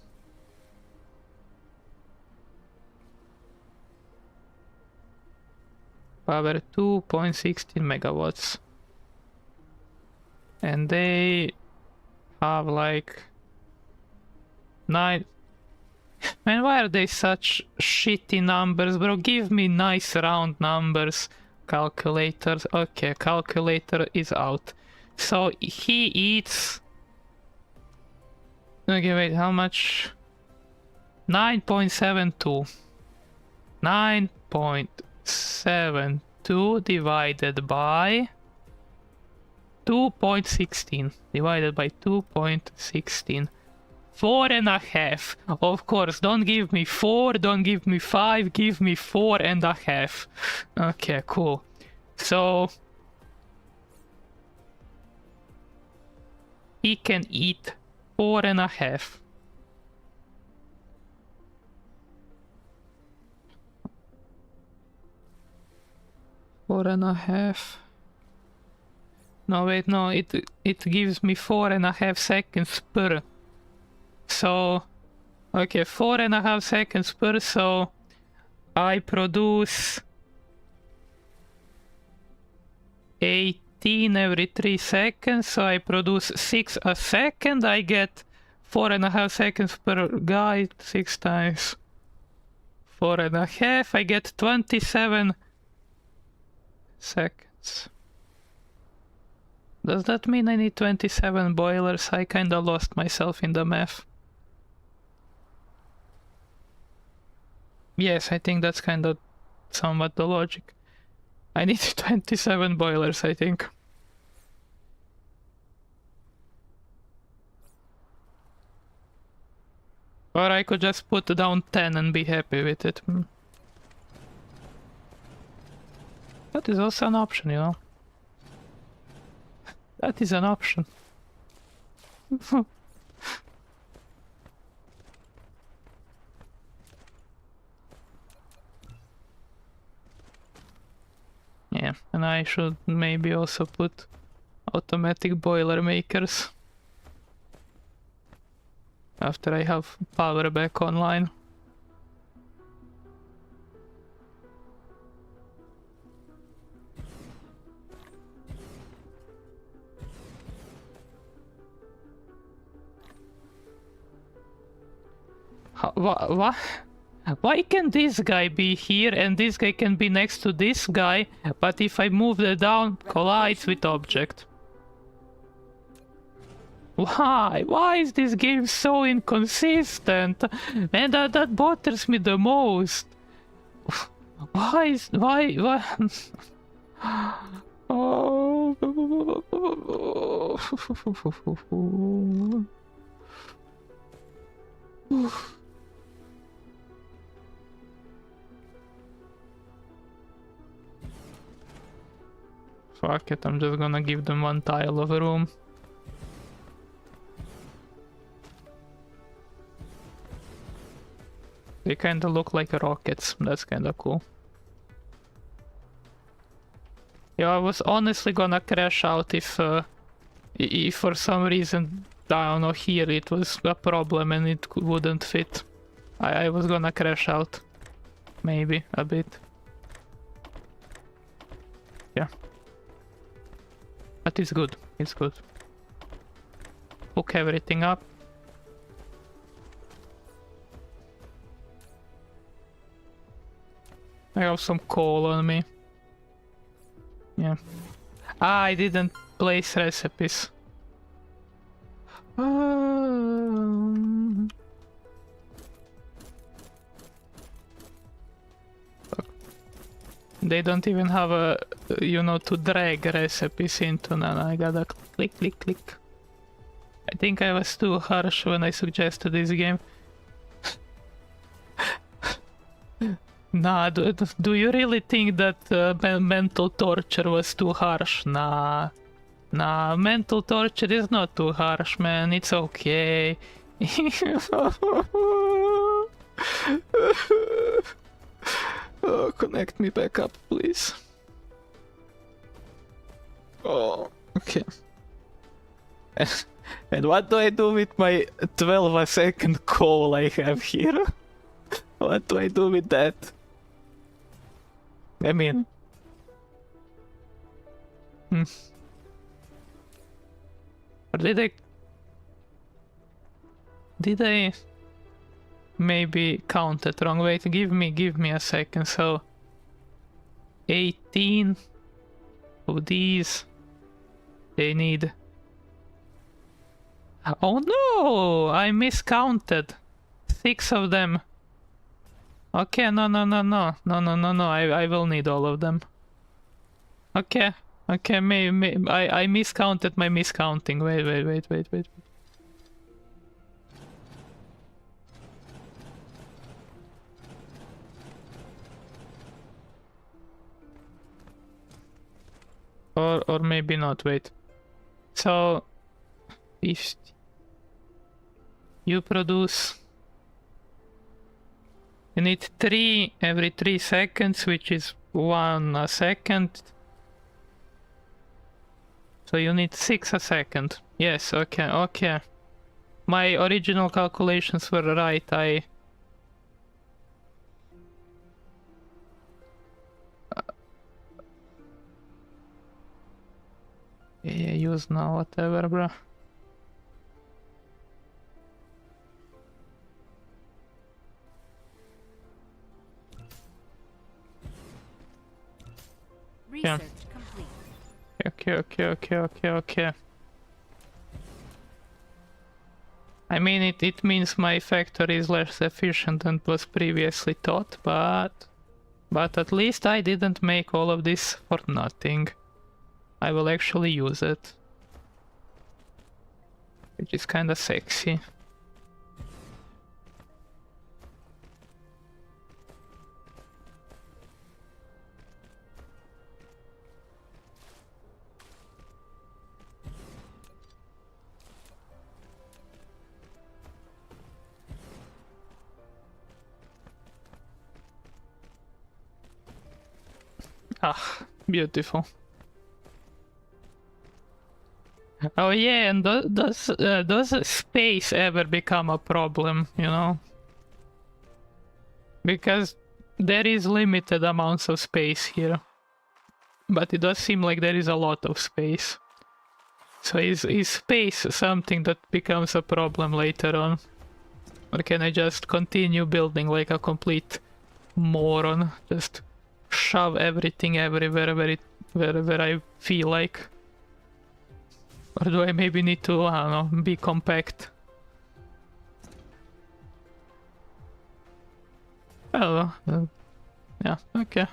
Power 2.16 megawatts. And they have like 9. Man, why are they such shitty numbers, bro? Give me nice round numbers. Calculators. Okay, calculator is out. So he eats... Okay, wait, how much? 9.72. 9.72 divided by 2.16. Divided by 2.16. 4.5. Of course, don't give me 4, don't give me 5, give me 4.5. Okay, cool. So he can eat 4.5. Four and a half. No, wait, no, it gives me 4.5 seconds per. So, okay, 4.5 seconds per, so I produce 18 every 3 seconds, so I produce 6 a second. I get 4.5 seconds per guy, 6 times 4.5, I get 27 seconds. Does that mean I need 27 boilers? I kinda lost myself in the math. Yes, I think that's kinda somewhat the logic. I need 27 boilers, I think. Or I could just put down 10 and be happy with it. That is also an option, you know. That is an option. Yeah, and I should maybe also put automatic boiler makers after I have power back online. What? Why can this guy be here and this guy can be next to this guy, but if I move it down, collides with object? Why? Why is this game so inconsistent? Man, that bothers me the most. Why? Oh. Fuck it, I'm just gonna give them one tile of a room. They kinda look like rockets, that's kinda cool. Yeah, I was honestly gonna crash out if for some reason, I don't know, here it was a problem and it wouldn't fit. I was gonna crash out. Maybe a bit. Yeah. But it's good, it's good. Hook everything up. I have some coal on me. Yeah. Ah, I didn't place recipes. They don't even have a, you know, to drag recipes into. No, I gotta click, click, click. I think I was too harsh when I suggested this game. Nah, do you really think that mental torture was too harsh? Nah. Nah, mental torture is not too harsh, man. It's okay. Oh, connect me back up, please. Oh, okay. And what do I do with my 12-second call I have here? What do I do with that? I mean... Or did I maybe count it wrong? Wait, give me a second. So 18 of these, they need... Oh no! I miscounted 6 of them. Okay, no, I will need all of them. Okay, I miscounted my miscounting. Wait. Or maybe not, wait. So, if you produce... You need 3 every 3 seconds, which is 1 a second. So you need 6 a second. Yes, okay. My original calculations were right. Yeah, use now, whatever, bro. Research complete. Okay. I mean, it means my factory is less efficient than was previously thought, but at least I didn't make all of this for nothing. I will actually use it, which is kinda sexy. Ah, beautiful. Oh yeah, and does space ever become a problem, you know? Because there is limited amounts of space here. But it does seem like there is a lot of space. So is space something that becomes a problem later on? Or can I just continue building like a complete moron? Just shove everything everywhere wherever I feel like? Or do I maybe need to, I don't know, be compact? Oh, yeah, okay.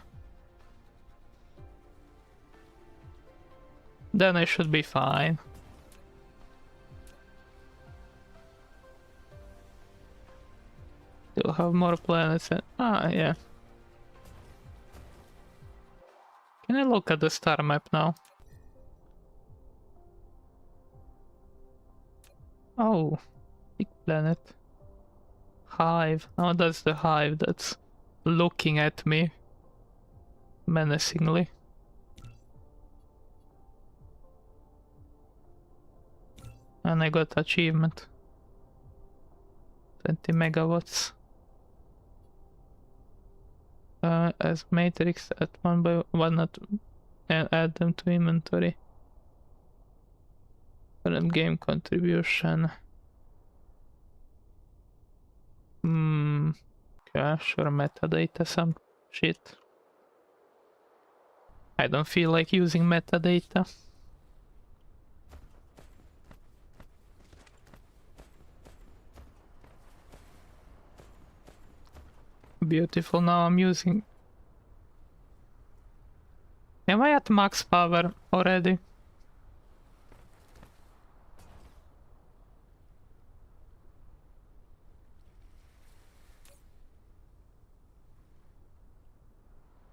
Then I should be fine. Still have more planets and... Ah, yeah. Can I look at the star map now? Oh, big planet. Hive. Oh, that's the hive that's looking at me menacingly. And I got achievement. 20 megawatts. As matrix at 1 by 1 not and add them to inventory. Current game contribution. Okay, sure, metadata, some shit. I don't feel like using metadata. Beautiful, now I'm using... Am I at max power already?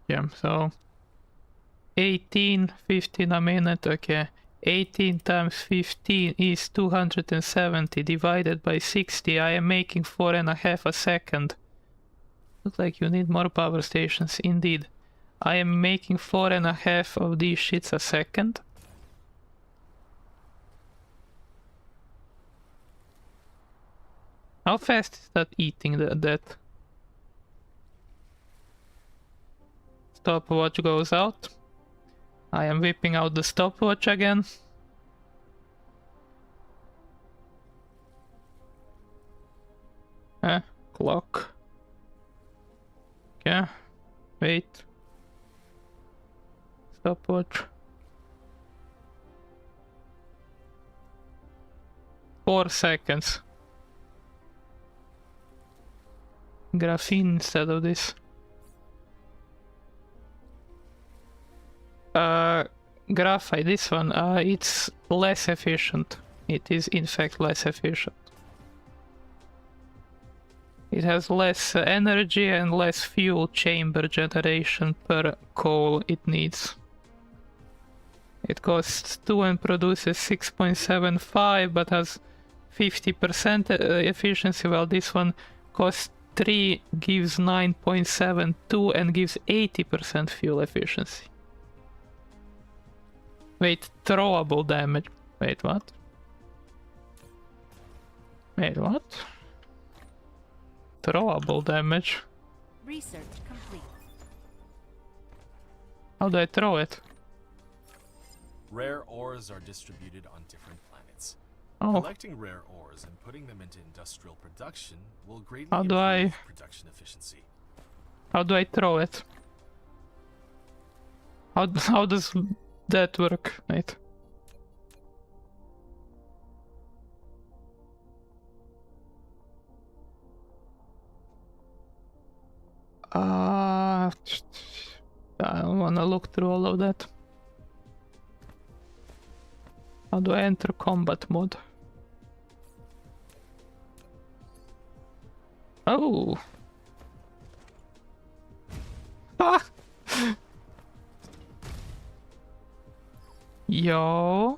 Yeah, so 18, 15 a minute, okay. 18 times 15 is 270 divided by 60. I am making 4.5 a second. Looks like you need more power stations, indeed. I am making 4.5 of these shits a second. How fast is that eating that? Stopwatch goes out. I am whipping out the stopwatch again. Clock. Okay. Wait. Stopwatch. 4 seconds. Graphene instead of this. Graphite, this one, it's less efficient. It is in fact less efficient. It has less energy and less fuel chamber generation per coal it needs. It costs 2 and produces 6.75 but has 50% efficiency, while this one costs 3, gives 9.72 and gives 80% fuel efficiency. Wait, throwable damage. Wait, what? Wait, what? Throwable damage. Research complete. How do I throw it? Rare ores are distributed on different planets. Oh, Collecting rare ores and putting them into industrial production will greatly How do improve I- production efficiency. how do I throw it? How does that work, mate? I don't wanna look through all of that. How do I enter combat mode? Oh! Ah! Yo!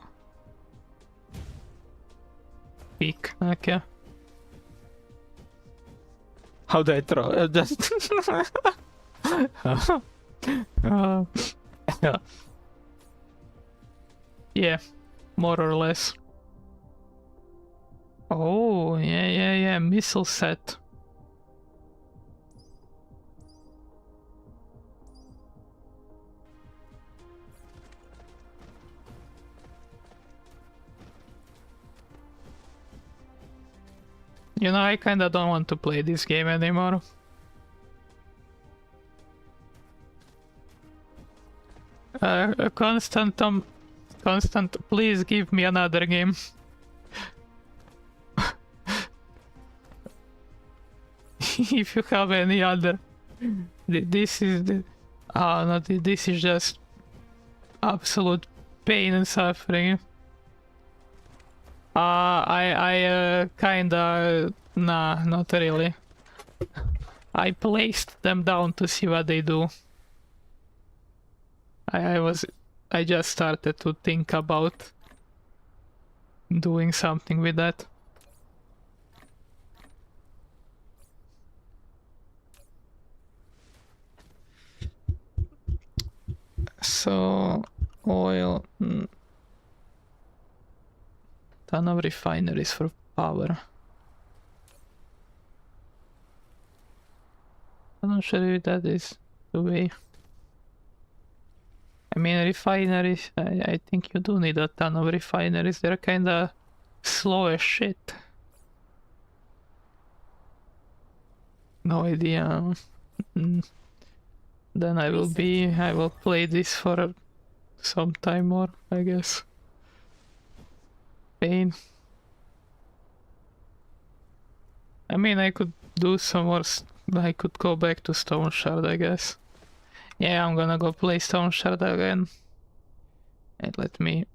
Peek, okay. How do I throw? Just... yeah, more or less. Oh, yeah, missile set. You know, I kinda don't want to play this game anymore. Constant, please give me another game. If you have any other. This is the... Oh no, this is just absolute pain and suffering. I kinda... Nah, not really. I placed them down to see what they do. I just started to think about doing something with that. So, oil... Ton of refineries for power. I'm not sure if that is the way. I mean, refineries, I think you do need a ton of refineries. They're kinda slow as shit. No idea. Then I will play this for some time more, I guess. Pain. I mean, I could do some more. I could go back to Stone Shard, I guess. Yeah, I'm gonna go play Stone Shard again. And let me